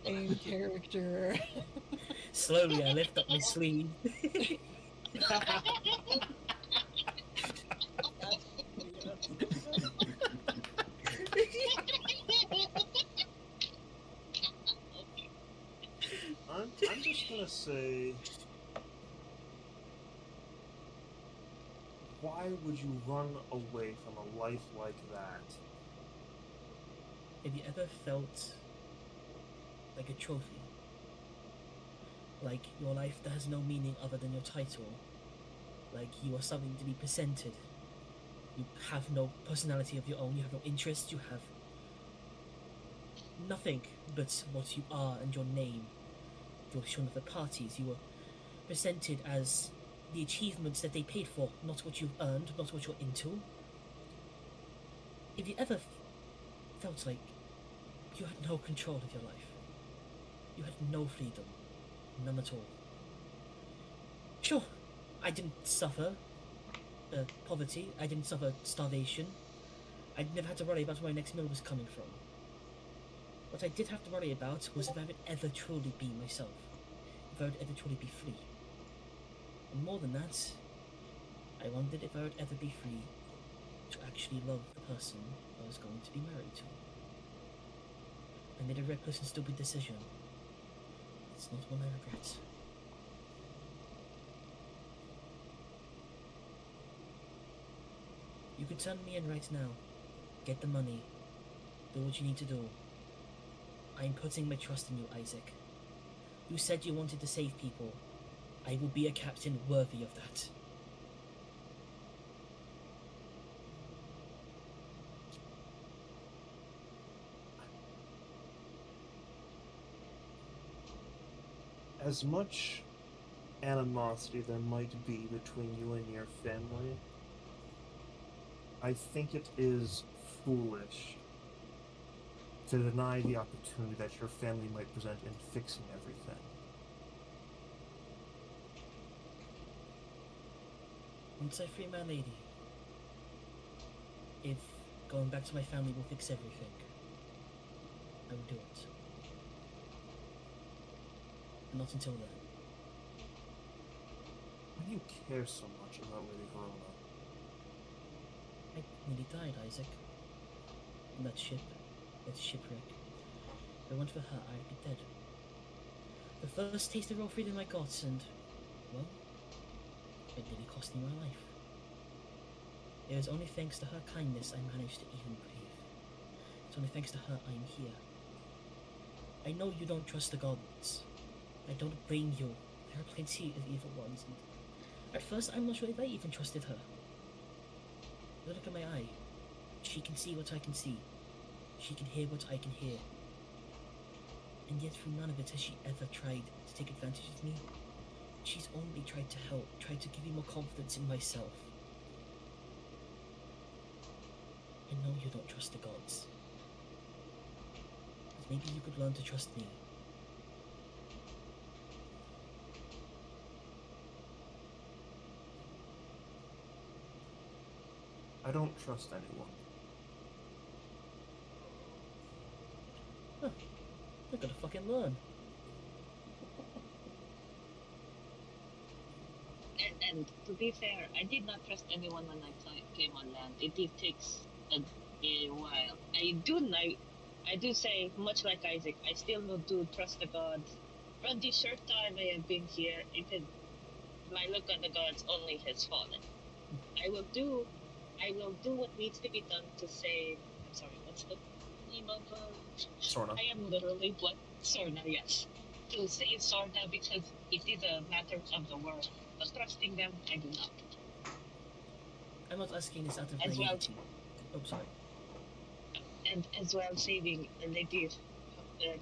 Same character. Slowly, I lift up my sleeve. I'm just gonna say, why would you run away from a life like that? Have you ever felt like a trophy? Like your life that has no meaning other than your title? Like you are something to be presented? You have no personality of your own, you have no interests, you have nothing but what you are and your name. You're shown at the parties, you were presented as the achievements that they paid for, not what you've earned, not what you're into. Have you ever felt like you had no control of your life? You had no freedom. None at all. Sure, I didn't suffer poverty, I didn't suffer starvation. I never had to worry about where my next meal was coming from. What I did have to worry about was if I would ever truly be myself. If I would ever truly be free. And more than that, I wondered if I would ever be free to actually love the person I was going to be married to. I made a reckless and stupid decision. It's not one I regret. You could turn me in right now. Get the money. Do what you need to do. I am putting my trust in you, Isaac. You said you wanted to save people. I will be a captain worthy of that. As much animosity there might be between you and your family, I think it is foolish to deny the opportunity that your family might present in fixing everything. Once I free my lady, if going back to my family will fix everything, I will do it. But not until then. Why do you care so much about Lady Verona? I nearly died, Isaac. On that ship, that shipwreck. If it weren't for her, I'd be dead. The first taste of real freedom I got, and, well, it nearly cost me my life. It was only thanks to her kindness I managed to even breathe. It's only thanks to her I'm here. I know you don't trust the gods. I don't blame you. There are plenty of evil ones, and at first I'm not sure if I even trusted her. Look at my eye. She can see what I can see. She can hear what I can hear. And yet through none of it has she ever tried to take advantage of me. She's only tried to help, tried to give me more confidence in myself. I know you don't trust the gods. maybe you could learn to trust me. I don't trust anyone. I gotta fucking learn. And to be fair, I did not trust anyone when I came on land. It did takes a while. I do say, much like Isaac, I still do trust the gods. From the short time I have been here, my look on the gods only has fallen. I will do what needs to be done to save. I'm sorry, what's the name of? Sorna. I am literally blood Sorna, yes. To save Sorna because it is a matter of the world. But trusting them, I do not. I'm not asking this out of As well. naivety. Oh, sorry. And as well saving Lady,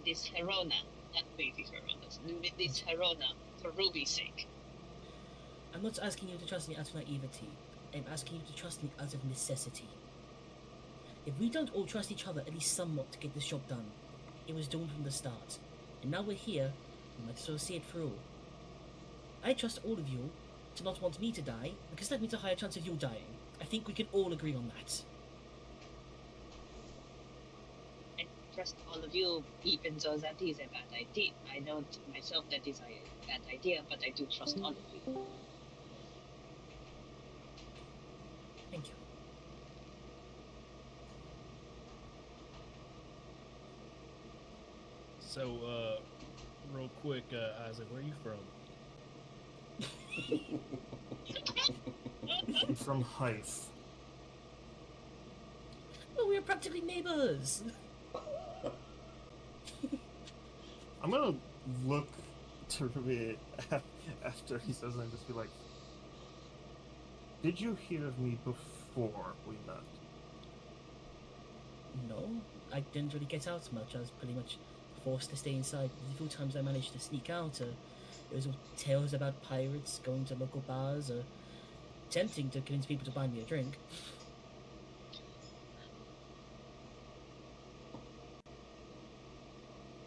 this Herona, not Lady Herona, this Herona for Ruby's sake. I'm not asking you to trust me out of naivety. I'm asking you to trust me out of necessity. If we don't all trust each other at least somewhat to get this job done, it was doomed from the start. And now we're here, we might as well see it through. I trust all of you to not want me to die, because that means a higher chance of you dying. I think we can all agree on that. I trust all of you, even though that is a bad idea. I know myself that is a bad idea, but I do trust all of you. Thank you. So, real quick, Isaac, where are you from? I'm from Hythe. Oh, we're practically neighbors! I'm gonna look to Ruby after he says that and just be like, did you hear of me before we met? No, I didn't really get out much. I was pretty much forced to stay inside. The few times I managed to sneak out, it was all tales about pirates going to local bars, or attempting to convince people to buy me a drink.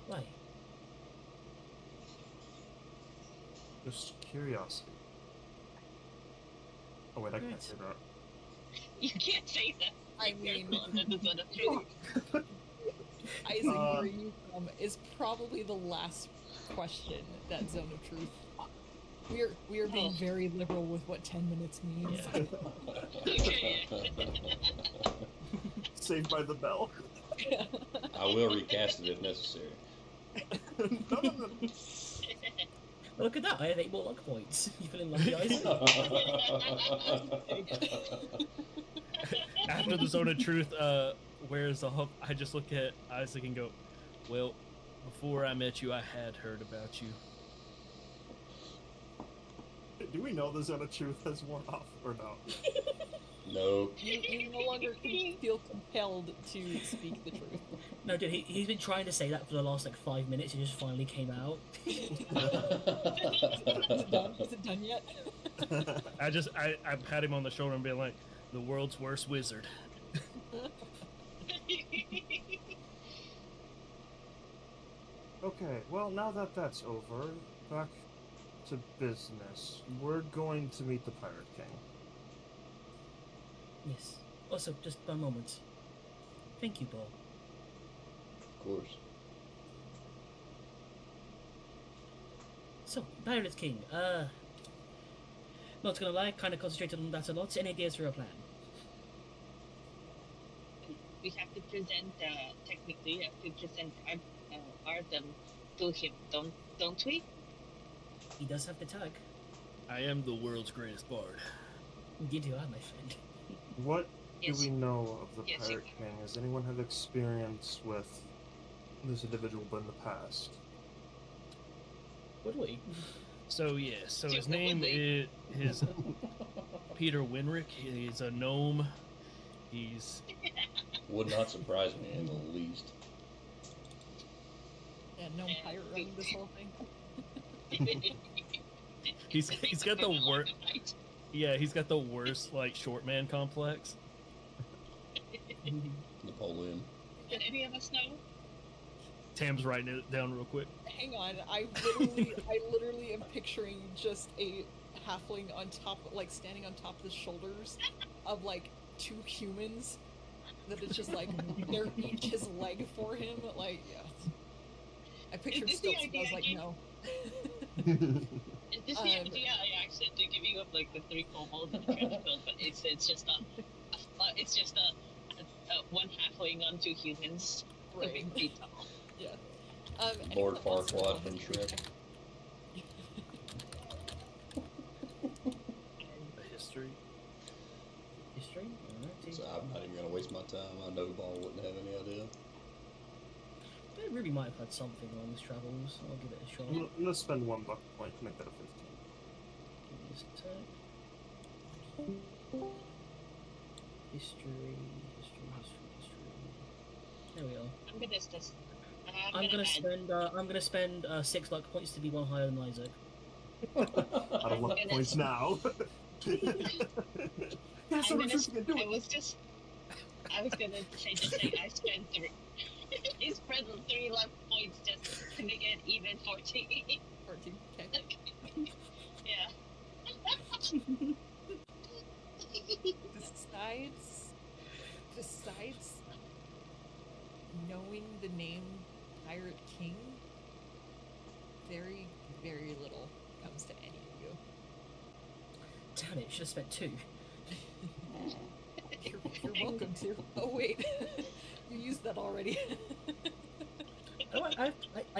Why? Just curiosity. Oh wait, I can't say that. You can't say that. I mean, That is not a truth. Isaac, where are you from is probably the last question that Zone of Truth. We are being very liberal with what 10 minutes means. Yeah. Okay. Saved by the bell. I will recast it if necessary. No. Look at that, I have 8 more luck points. You feeling lucky, Isaac? After the Zone of Truth, where's the hook? I just look at Isaac and go, well, before I met you, I had heard about you. Do we know the Zone of Truth has worn off or no? No. You no longer feel compelled to speak the truth. No, dude, he's been trying to say that for the last, 5 minutes, it just finally came out. Is it done? Is it done yet? I pat him on the shoulder and be like, the world's worst wizard. Okay, well, now that that's over, back to business. We're going to meet the Pirate King. Yes. Also, just one moment. Thank you, Paul. Of course. So, Pirate King, not gonna lie, kinda concentrated on that a lot. Any ideas for a plan? We have to present, technically, we have to present Artem to him, don't we? He does have the tag. I am the world's greatest bard. Indeed you are, my friend. What Yes. do we know of the Yes, Pirate King? Has anyone had experience with this individual in the past? What do we? So yeah, so his Just the name one is Peter Winrick. He's a gnome. He's Would not surprise me in the least. Yeah, no pirate running this whole thing. he's got the worst. Yeah, he's got the worst short man complex. Napoleon. Did any of us know? Tam's writing it down real quick. Hang on, I literally am picturing just a halfling on top, like standing on top of the shoulders of like 2 humans. That it's just like they're each his leg for him. Like, yeah. I pictured this the stilts, and I was like, idea, no. Is this the idea I accidentally giving up like the 3 kobolds and the trench coat, but it's just a one halfling on 2 humans, Right. 7 feet tall. Yeah. Lord anyone that wants to roll Farquaad a from history Shrek. check? A history. History? Alrighty. So I'm not even gonna waste my time. I know Ball wouldn't have any idea. Ruby might have had something on his travels. I'll give it a shot. I'm gonna spend 1 buck point to make that a 15. Give me this attack. History. There we are. I'm gonna spend 6 luck points to be 1 higher than Isaac. Out of luck points now. Yeah, so we're just gonna do I it. was gonna say I spent 3. He spent 3 luck points just to make it even 14. 14. Okay. Yeah. Besides knowing the name Pirate King, very, very little comes to any of you. Damn it, should have spent 2. You're welcome to. Oh wait, you used that already. I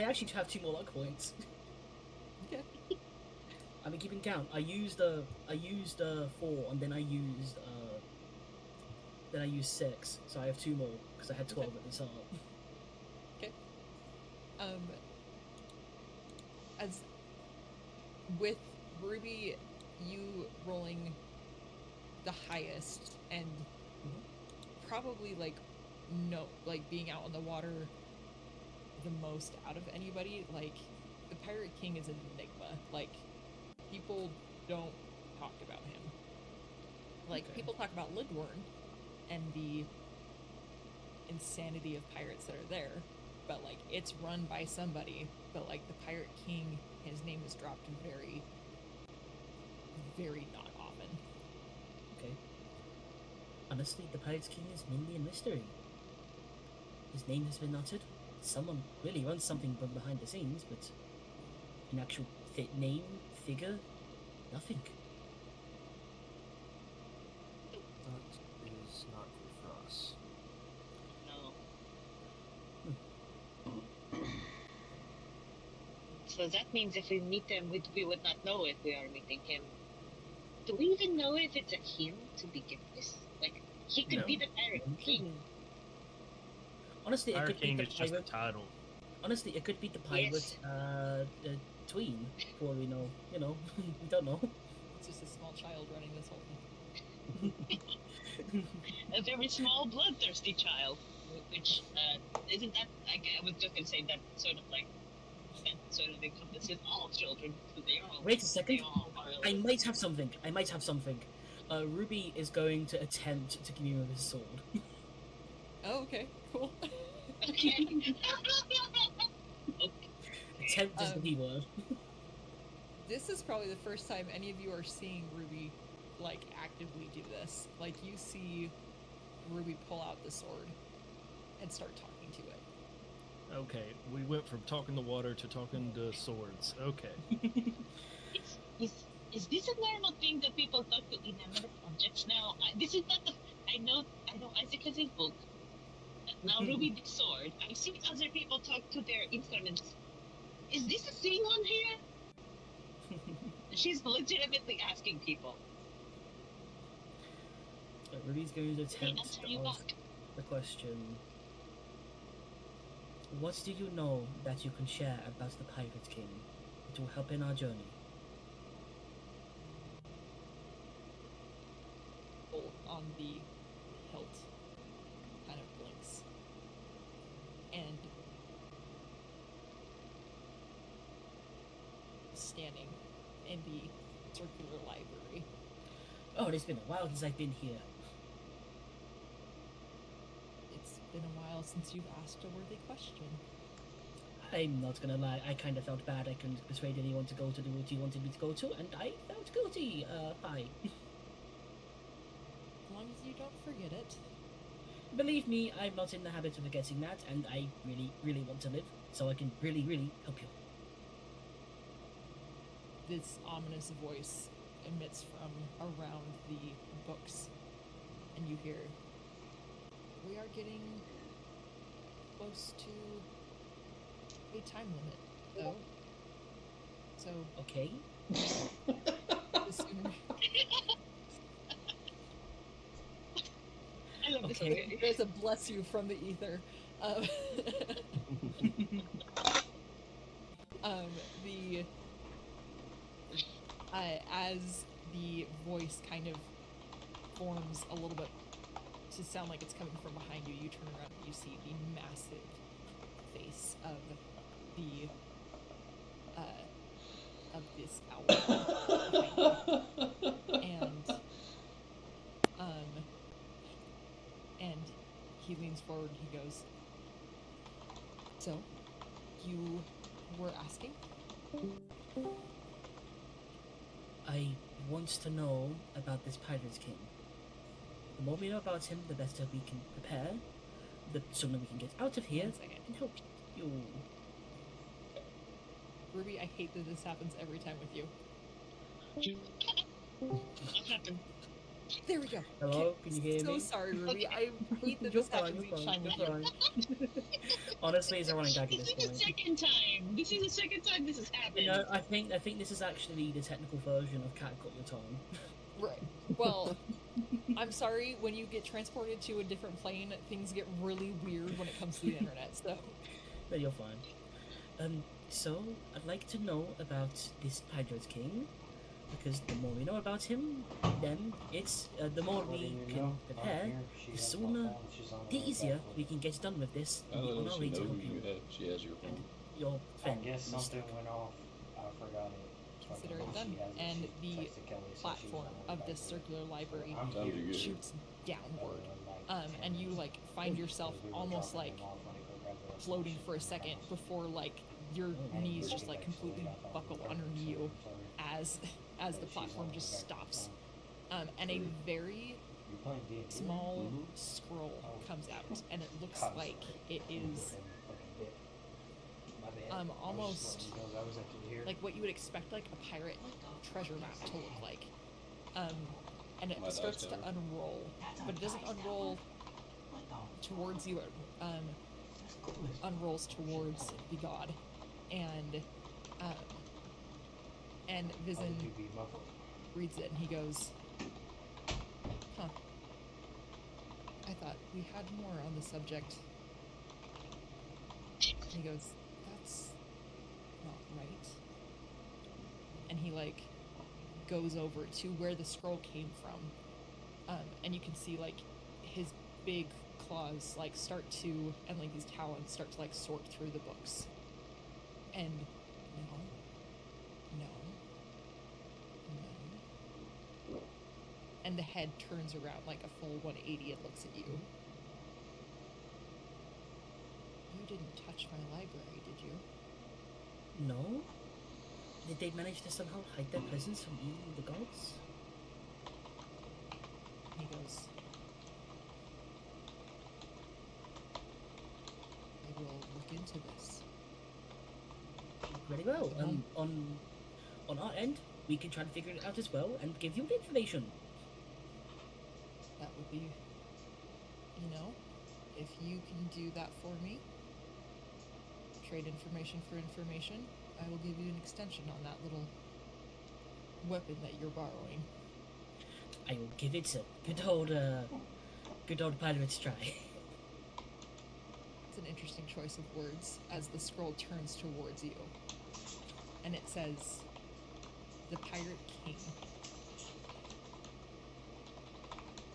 actually have 2 more luck points. Okay. I've been keeping count. I used 4, and then I used 6, so I have 2 more because I had 12 at the start. Okay. As with Ruby, you rolling the highest and probably like being out on the water the most out of anybody, like the Pirate King is an enigma. Like people don't talk about him. Like people talk about Lidworn and the insanity of pirates that are there, but like it's run by somebody. But like the Pirate King, his name is dropped very, very not often. Okay. Honestly, the Pirate's King is mainly a mystery. His name has been uttered. Someone really runs something from behind the scenes, but an actual name, figure, nothing. That is not good for us. No. So that means if we meet him, we would not know if we are meeting him. Do we even know if it's a him to begin with? Like, he could be the Pirate King. Honestly, it Pirate could King be is the just a pirate. title. Honestly, it could be the pirate Yes. tween. For we know, we don't know. It's just a small child running this whole thing. A very small, bloodthirsty child. Which, isn't that, I was just gonna say that sort of encompasses all children. Because they all, Wait a second. they all are I might have something. Ruby is going to attempt to give you his sword. Oh, okay, cool. Okay. Attempt is the key word. This is probably the first time any of you are seeing Ruby, like, actively do this. Like, you see Ruby pull out the sword and start talking to it. Okay, we went from talking to water to talking to swords. Okay. Is this a normal thing that people talk to inanimate objects now? This is not the. I know Isaac has his book. Now Ruby the sword. I've seen other people talk to their instruments. Is this a thing on here? She's legitimately asking people. Ruby's going to They attempt answer to you ask back. the question. What do you know that you can share about the Pirate King? It will help in our journey. Bolt on the hilt kind of blinks. And standing in the circular library. Oh, it's been a while since I've been here. It's been a while since you've asked a worthy question. I'm not gonna lie, I kind of felt bad I couldn't persuade anyone to go to the route you wanted me to go to, and I felt guilty. Hi. As long as you don't forget it. Believe me, I'm not in the habit of forgetting that, and I really, really want to live, so I can really, really help you. This ominous voice emits from around the books, and you hear, "We are getting close to a time limit, though. So Okay. the sooner I love this. Okay. Okay. there's a bless you from the ether." Um, the as the voice kind of forms a little bit to sound like it's coming from behind you, you turn around and you see the massive face of the of this owl behind you. And he leans forward and he goes, "So, you were asking?" I want to know about this Pirates King. The more we know about him, the better we can prepare. The sooner we can get out of here 1 second. and help you. Ruby, I hate that this happens every time with you. What happened? There we go. Hello, can you hear So me? sorry, Ruby. I hate that You're this fine, happens you're each fine, time with you're you. fine. Honestly, it's a running gag at This this is the point. second time. This is the second time this has happened. You know, I think this is actually the technical version of Cat Got Your Tongue. Right. Well, I'm sorry, when you get transported to a different plane, things get really weird when it comes to the internet, so. No, you're fine. So I'd like to know about this Pirates King, because the more we know about him, then it's the more we can prepare, the sooner, the easier we can get done with this and be on Does our she way know to who help you you. have? She has your phone. Your I friend, guess Mr. something went off. I forgot it. Consider it done. And the platform of this circular library I'm Sounds here. good. shoots downward. Like, And you like find yourself almost like floating for a second before like your knees just like completely buckle under you as the platform just stops. And a very small scroll comes out, and it looks like it is almost like what you would expect like a pirate treasure map to look like. And it My dice starts to tower. unroll, but it doesn't unroll towards you. It unrolls towards the god, and Vizen reads it and he goes, "Huh. I thought we had more on the subject." And he goes, "That's not right." And he like goes over to where the scroll came from, and you can see like his big claws like start to, and like these talons start to like sort through the books, and no, and the head turns around like a full 180 and looks at you. "You didn't touch my library, did you?" No? Did they manage to somehow hide their presence from you, the gods? And he goes, "I will look into this." Very well. Mhm. On our end, we can try and figure it out as well and give you the information. That would be, if you can do that for me, trade information for information, I will give you an extension on that little weapon that you're borrowing. I will give it a good old pirate's try. It's an interesting choice of words as the scroll turns towards you. And it says, "The Pirate King.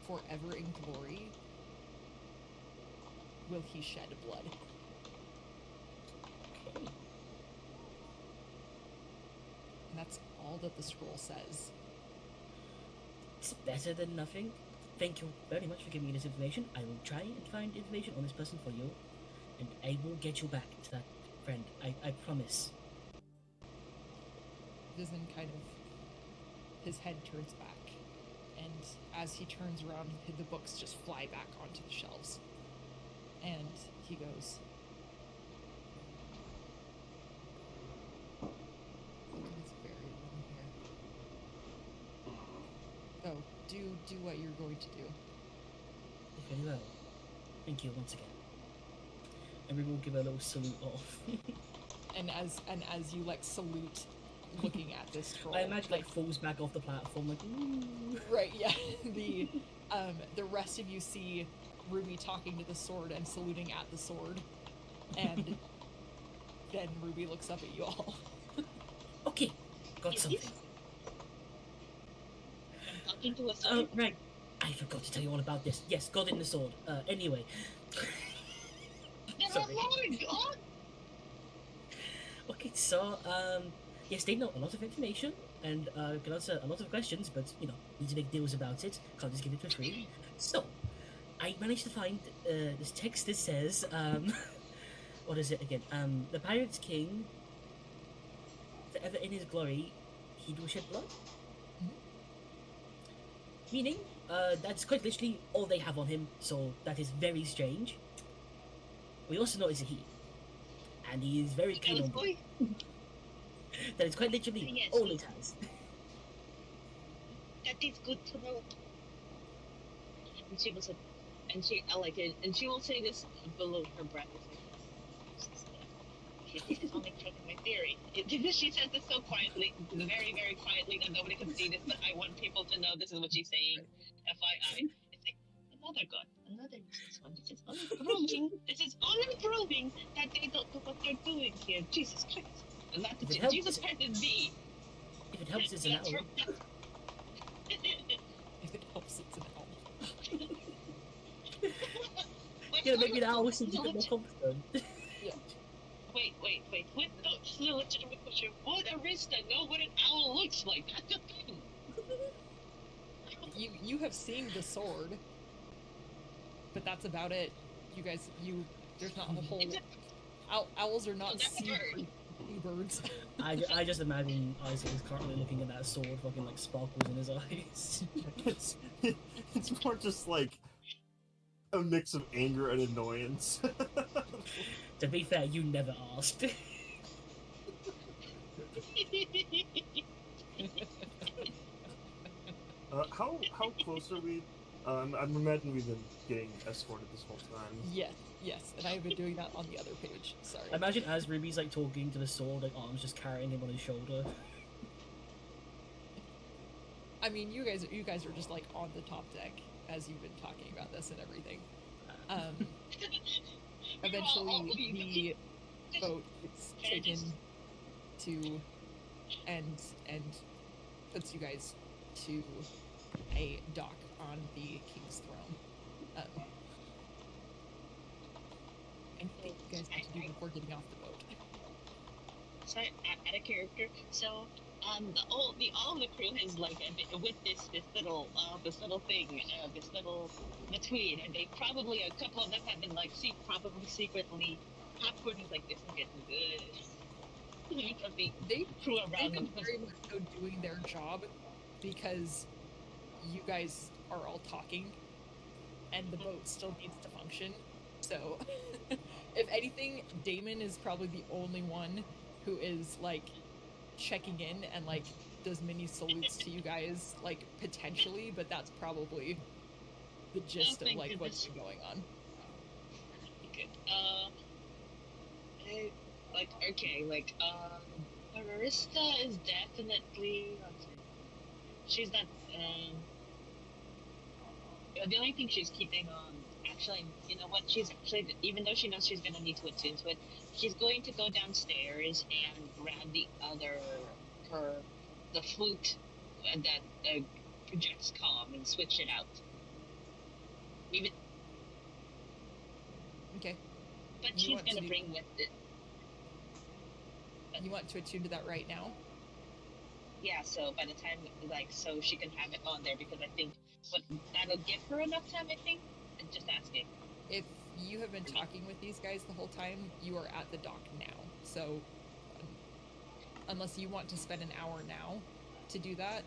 Forever in glory will he shed blood." Okay. And that's all that the scroll says. It's better than nothing. Thank you very much for giving me this information. I will try and find information on this person for you, and I will get you back to that friend. I promise. Vision kind of, his head turns back, and as he turns around, the books just fly back onto the shelves. And he goes, "It's very warm here. Oh, do what you're going to do." Very well. Thank you once again. And we will give a little salute off. And as you like salute, looking at this troll, I imagine like falls back off the platform like ooh. right, yeah. The rest of you see Ruby talking to the sword and saluting at the sword, and then Ruby looks up at you all. Okay, got Yes. something. I'm talking to a sword. Right. I forgot to tell you all about this. Yes, got it in the sword. Anyway. Then Sorry. oh my god! Okay, so, yes, they know a lot of information and can answer a lot of questions, but, you know, need to make deals about it. Can't just give it for free. So, I managed to find this text that says, what is it again? The Pirate's King, forever in his glory, he will shed blood? Meaning, that's quite literally all they have on him, so that is very strange. We also know it's a he. And he is very keen on blood. Boy, That is quite literally Yes. all it has. that is good to know. And she will say, and she, I like it, and she will say this below her breath. This is only proving my theory. She says this so quietly, very, very quietly, that nobody can see this, but I want people to know this is what she's saying. FYI. It's like, another god, another useless one. This is only proving that they don't know what they're doing here. Jesus Christ. And not If it helps- Jesus Christ is me. If it helps, it's an That's owl. her- If it helps, it's an owl. Yeah, maybe the owl seems a bit more confident. Wait. With the legitimate question, would Arista know what an owl looks like? That's the thing. You have seen the sword, but that's about it. You guys, there's not a whole. It's Owls are not That's a bird. birds. I just imagine Isaac is currently looking at that sword, fucking like sparkles in his eyes. It's more just like a mix of anger and annoyance. To be fair, you never asked. How close are we? I'm imagining we've been getting escorted this whole time. Yes, and I have been doing that on the other page. Sorry. Imagine as Ruby's like talking to the sword, like arms just carrying him on his shoulder. I mean, you guys are just like on the top deck as you've been talking about this and everything. Eventually, the boat gets taken to and puts you guys to a dock on the king's throne. Anything you guys have to do before getting off the boat? So, out of character. So, all of the crew has like with this little thing, this little between, and they probably, a couple of them have been like probably secretly popcorn is like, this is getting good. Because the They crew around They've been them. very much so doing their job because you guys are all talking and the boat still needs to function. So, if anything, Damon is probably the only one who is like checking in and like does mini salutes to you guys, like potentially, but that's probably the gist of thank like what's goodness. been going on. Good. Marista is definitely. She's not. The only thing she's keeping on. Actually, you know what? She's actually, even though she knows she's gonna need to attune to it, she's going to go downstairs and grab the flute that projects calm and switch it out. Even, Okay. but You she's want to gonna do- bring with it. You want to attune to that right now? Yeah, so by the time, so she can have it on there, because I think that'll give her enough time, I think. I'm just asking. If you have been talking with these guys the whole time, you are at the dock now. So, unless you want to spend an hour now to do that.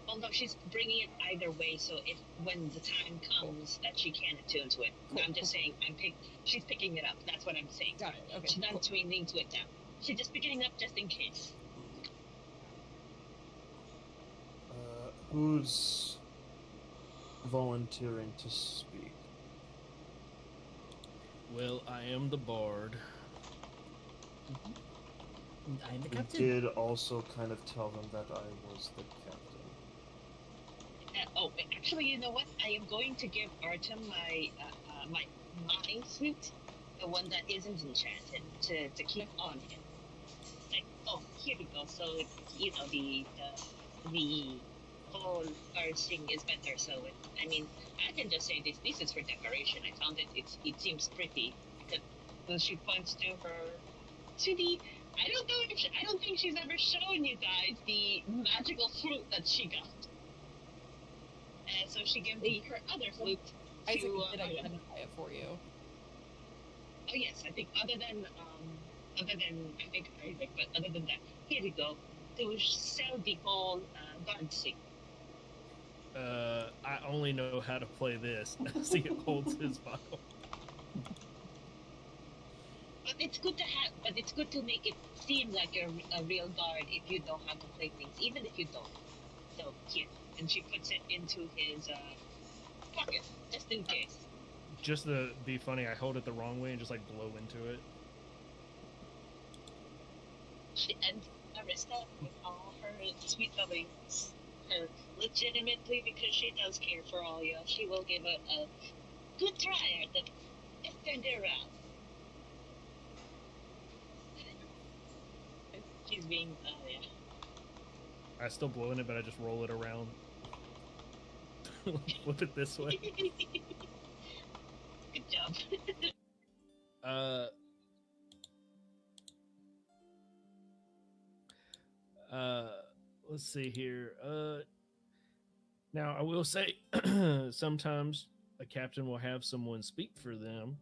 Well, no, she's bringing it either way. So if when the time comes that she can attune to it, Cool, I'm just saying she's picking it up. That's what I'm saying. Got it. Okay. She's not Cool. tuning to it now. She's just picking it up just in case. Who's volunteering to speak? Well, I am the bard. I'm the We captain. did also kind of tell them that I was the captain. Actually, you know what? I am going to give Artem my flute, the one that isn't enchanted, to keep on him. Like, oh, here we go. So you know the whole guard thing is better. So I mean, I can just say this. This is for decoration. I found it. It seems pretty. So she points to the. I don't think she's ever shown you guys the magical flute that she got. And so she gives me her other flute Isaac to did identify it for you. Oh yes, I think other than I think Isaac, but other than that, here we go. To sell the whole guard thing. I only know how to play this. See, it holds his vial. But it's good to make it seem like you're a real guard if you know how to play things, even if you don't. So here, and she puts it into his pocket, just in case. Just to be funny, I hold it the wrong way and just like blow into it. And Arista, with all her sweet lovings, her legitimately because she does care for all y'all, she will give a good try at the turn it around. She's being, yeah. I still blow in it, but I just roll it around. Flip it this way. Good job. Let's see here. Now I will say sometimes a captain will have someone speak for them.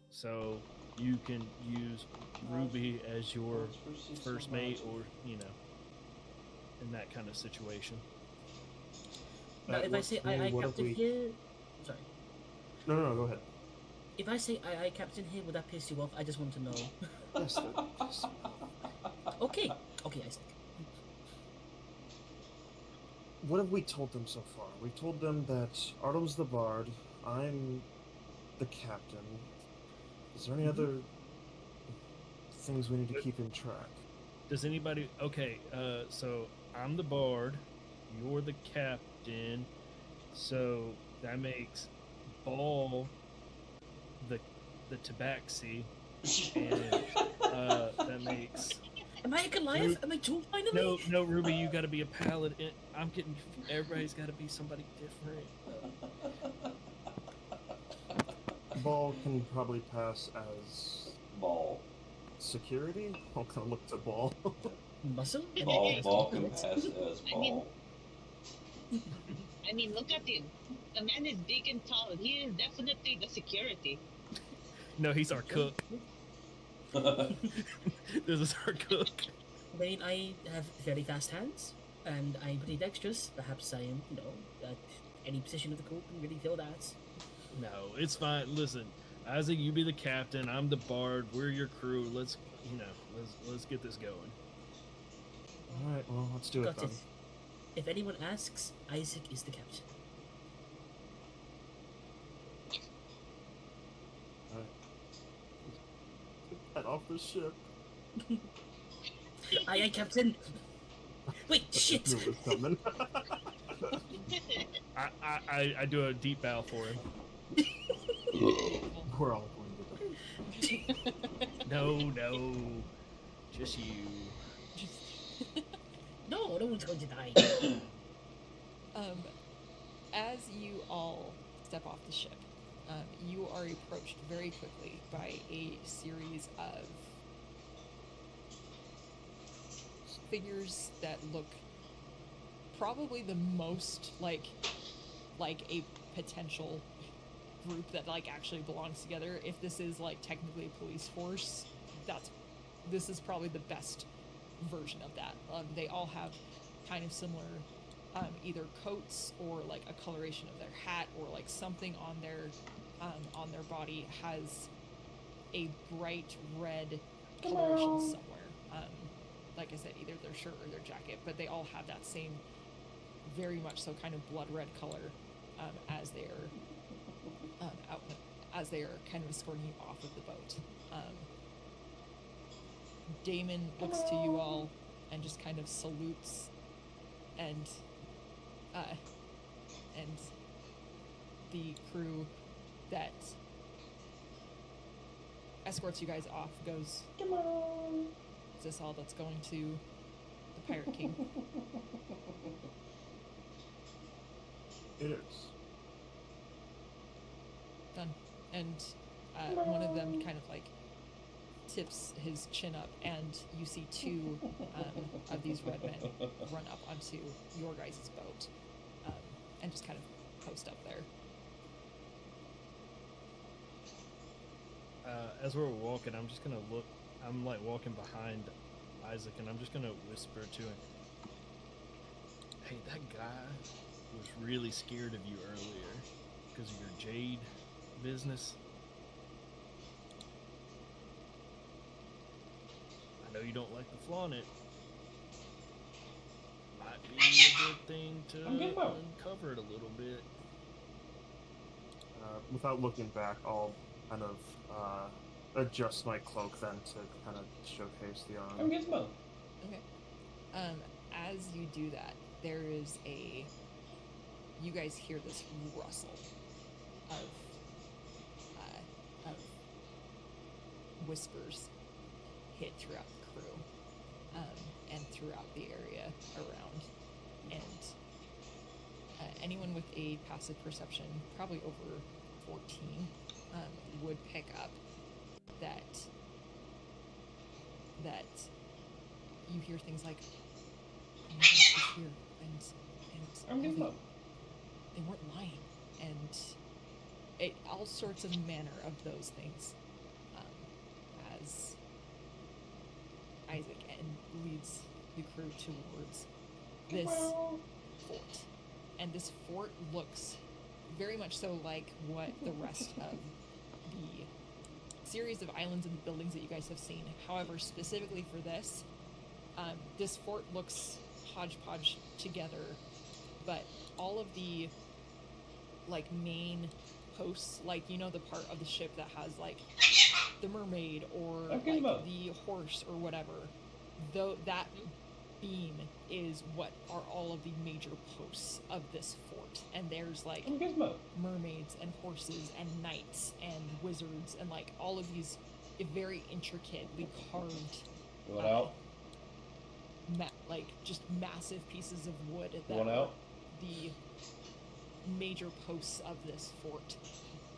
So you can use Ruby as your first mate, or in that kind of situation. Now, if I say I captain here, sorry. No, go ahead. If I say I captain here, would that piss you off? I just want to know. Yes, Okay, Isaac. What have we told them so far? We told them that Artem's the bard, I'm the captain. Is there any other things we need to keep in track? Does anybody? Okay, so I'm the bard, you're the captain, so that makes Ball the tabaxi, and that makes. Am I a Goliath? Am I too finally? No, Ruby, you got to be a paladin. I'm getting. Everybody's got to be somebody different. Ball can probably pass as Ball. security. I'll kind of look to Ball. Muscle? Ball can pass as Ball. I mean, look at him. The man is big and tall. He is definitely the security. No, he's our cook. This is our cook. I mean, I have very fast hands, and I'm pretty dexterous. Perhaps I am, at any position of the court can really feel that. No, it's fine. Listen, Isaac, you be the captain. I'm the bard. We're your crew. Let's get this going. All right, well, let's do it Got then. it. If anyone asks, Isaac is the captain. All right. Get off the ship. Aye, captain. Wait, shit. Knew it was coming. I do a deep bow for him. We're all going to die. No, just you. No one's going to die. As you all step off the ship, you are approached very quickly by a series of figures that look probably the most like a potential group that like actually belongs together. If this is like technically a police force, this is probably the best version of that. They all have kind of similar either coats or like a coloration of their hat or like something on their body has a bright red coloration somewhere. Like I said, either their shirt or their jacket, but they all have that same, very much so, kind of blood red color as they are as they are kind of escorting you off of the boat. Damon looks to you all and just kind of salutes, and the crew that escorts you guys off goes, "Is this all that's going to the Pirate King?" It is. Done. And one of them kind of like tips his chin up, and you see two of these red men run up onto your guys' boat and just kind of post up there. As we're walking, I'm just gonna look. I'm like walking behind Isaac, and I'm just gonna whisper to him, "Hey, that guy was really scared of you earlier because of your jade business. I know you don't like to flaunt it. Might be a good thing to uncover it a little bit." Without looking back, I'll kind of adjust my cloak then to kind of showcase the arm. Okay. As you do that, there is you guys hear this rustle of whispers hit throughout the crew, and throughout the area around. And anyone with a passive perception, probably over 14, would pick up that you hear things like, "Oh, is here," and they weren't lying, and all sorts of manner of those things, as Isaac leads the crew towards this fort. And this fort looks very much so like what the rest of the series of islands and buildings that you guys have seen. However, specifically for this fort looks hodgepodge together, but all of the like main posts, like, you know, the part of the ship that has like the mermaid or like the horse or whatever, though that beam is what are all of the major posts of this fort. And there's like mermaids and horses and knights and wizards and like all of these very intricately carved like just massive pieces of wood that are the major posts of this fort.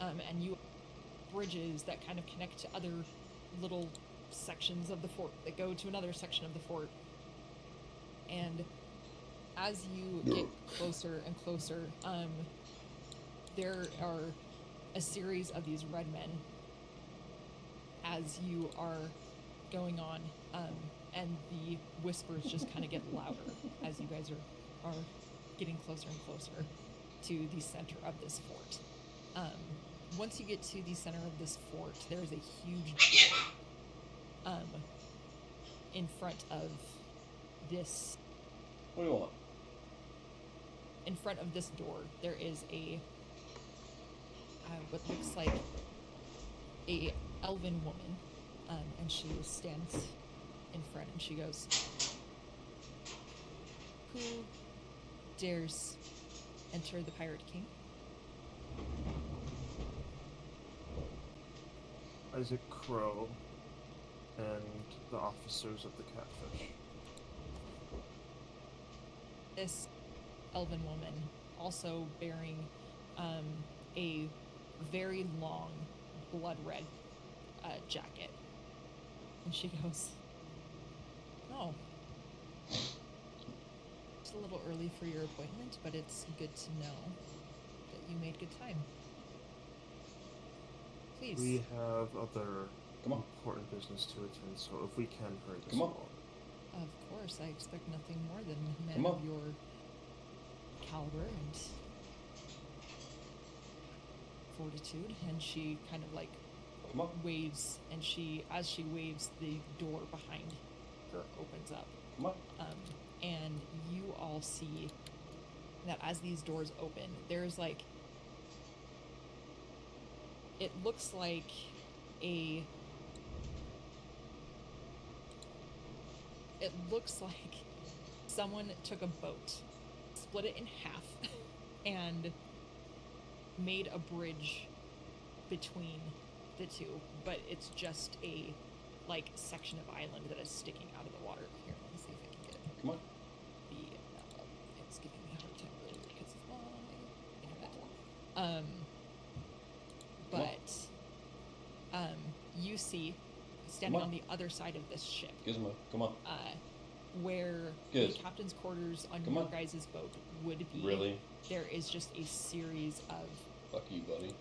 And you bridges that kind of connect to other little sections of the fort that go to another section of the fort. And as you get closer and closer, there are a series of these red men as you are going on, and the whispers just kind of get louder as you guys are getting closer and closer to the center of this fort. Once you get to the center of this fort, there is a huge door in front of this. What do you want? In front of this door, there is a what looks like a elven woman, and she stands in front and she goes, "Who dares enter the Pirate King?" Isaac Crow and the officers of the Catfish. This elven woman, also bearing a very long blood red jacket, and she goes, "Oh, it's a little early for your appointment, but it's good to know that you made good time." Please. We have other Come on. important business to attend, so if we can hurry this Come on. along. Of course, I expect nothing more than a man Come on. of your caliber and fortitude. And she kind of like Come on. waves, and as she waves, the door behind her opens up. Come on. And you all see that as these doors open, there's like, it looks like someone took a boat, split it in half, and made a bridge between the two, but it's just a like section of island that is sticking out of the water. Here, let me see if I can get it. Come on. It's giving me a hard time earlier because of my internet. You see, standing on the other side of this ship, Gizmo, come on. where Good. the captain's quarters on Come your on. guys' boat would be. Really? There is just a series of Fuck you, buddy.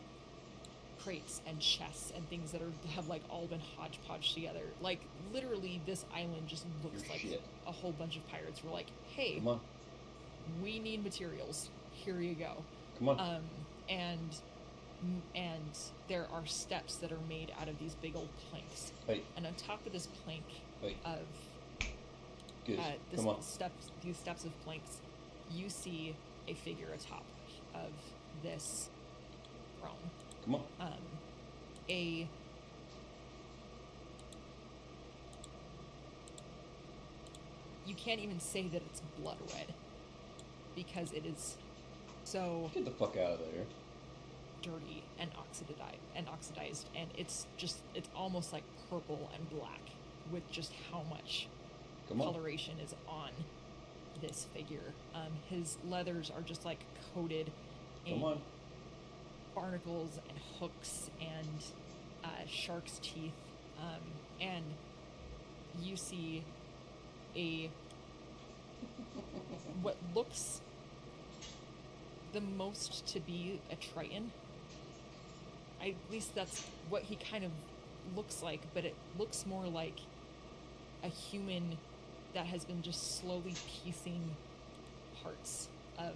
crates and chests and things that have like all been hodgepodge together. Like literally, this island just looks Your like shit. a whole bunch of pirates were like, "Hey, Come on. we need materials. Here you go." Come on. And there are steps that are made out of these big old planks. Hey. And on top of this plank Hey. of Good. Come on. these steps of planks, you see a figure atop of this throne. Come on. You can't even say that it's blood red because it is so Get the fuck out of there. dirty and oxidized, and it's almost like purple and black with just how much Come on. coloration is on this figure. His leathers are just like coated in Come on. barnacles and hooks and shark's teeth, and you see what looks the most to be a Triton. At least that's what he kind of looks like, but it looks more like a human that has been just slowly piecing parts of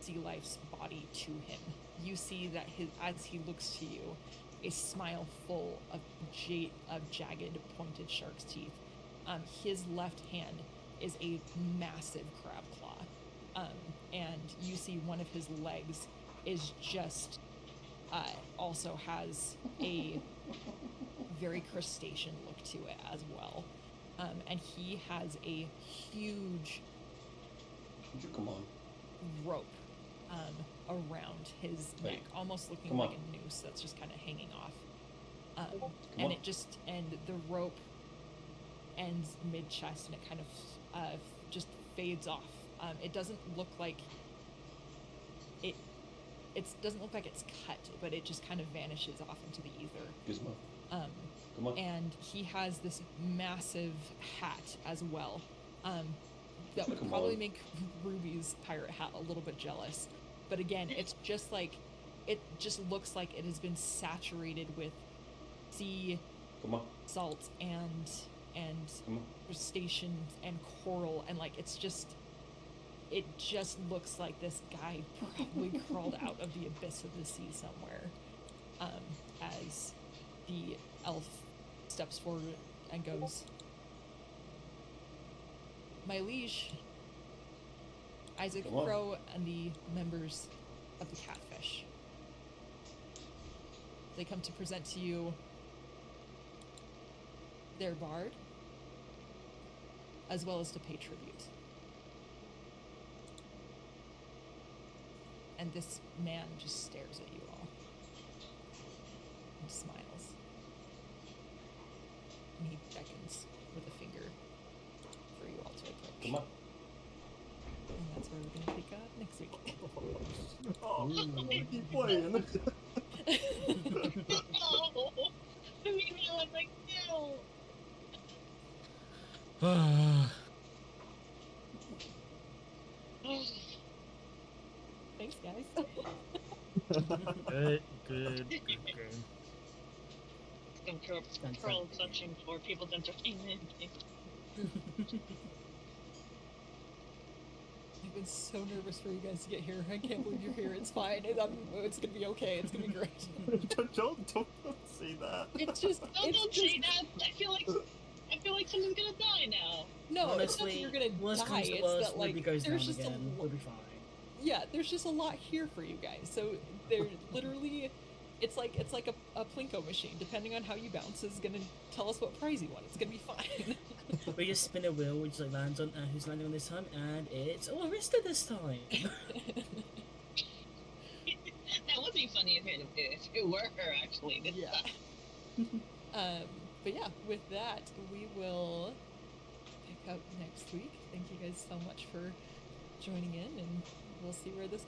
sea life's body to him. You see that as he looks to you, a smile full of jagged, pointed shark's teeth. His left hand is a massive crab claw, and you see one of his legs is just also has a very crustacean look to it as well, and he has a huge Would you come on? rope around his Hey. neck, almost looking Come like on. a noose that's just kind of hanging off. And on. the rope ends mid chest, and it kind of just fades off. It doesn't look like it. It doesn't look like it's cut, but it just kind of vanishes off into the ether. Gizmo. Come on. And he has this massive hat as well. That would Come probably on. make Ruby's pirate hat a little bit jealous. But again, it's just like, it just looks like it has been saturated with sea Come on. salt and Come on. crustacean and coral, and like it just looks like this guy probably crawled out of the abyss of the sea somewhere. As the elf steps forward and goes, "My liege, Isaac Come on. Crow and the members of the Catfish. They come to present to you their bard, as well as to pay tribute." And this man just stares at you all and smiles. And he beckons with a finger for you all to approach. Come on. And that's where we're going to pick up next week. Oh, keep playing. No! I mean, I was like, no! Thanks, guys. Good game. I'm curl clutching for people's entertainment. I've been so nervous for you guys to get here. I can't believe you're here. It's fine. It's gonna be okay. It's gonna be great. don't say that. It's just. Don't say that. I feel like someone's gonna die now. No, it's not that Honestly, you're gonna worst die. comes to It's worst, that like Ruby goes down there's just again. a We'll be fine. yeah, there's just a lot here for you guys. So they're literally, it's like a plinko machine. Depending on how you bounce, is gonna tell us what prize you want. It's gonna be fine. We just spin a wheel, which like lands on who's landing on this time, and it's Arista this time. That would be funny if it were her actually. This Yeah. time. But yeah, with that, we will pick up next week. Thank you guys so much for joining in, and we'll see where this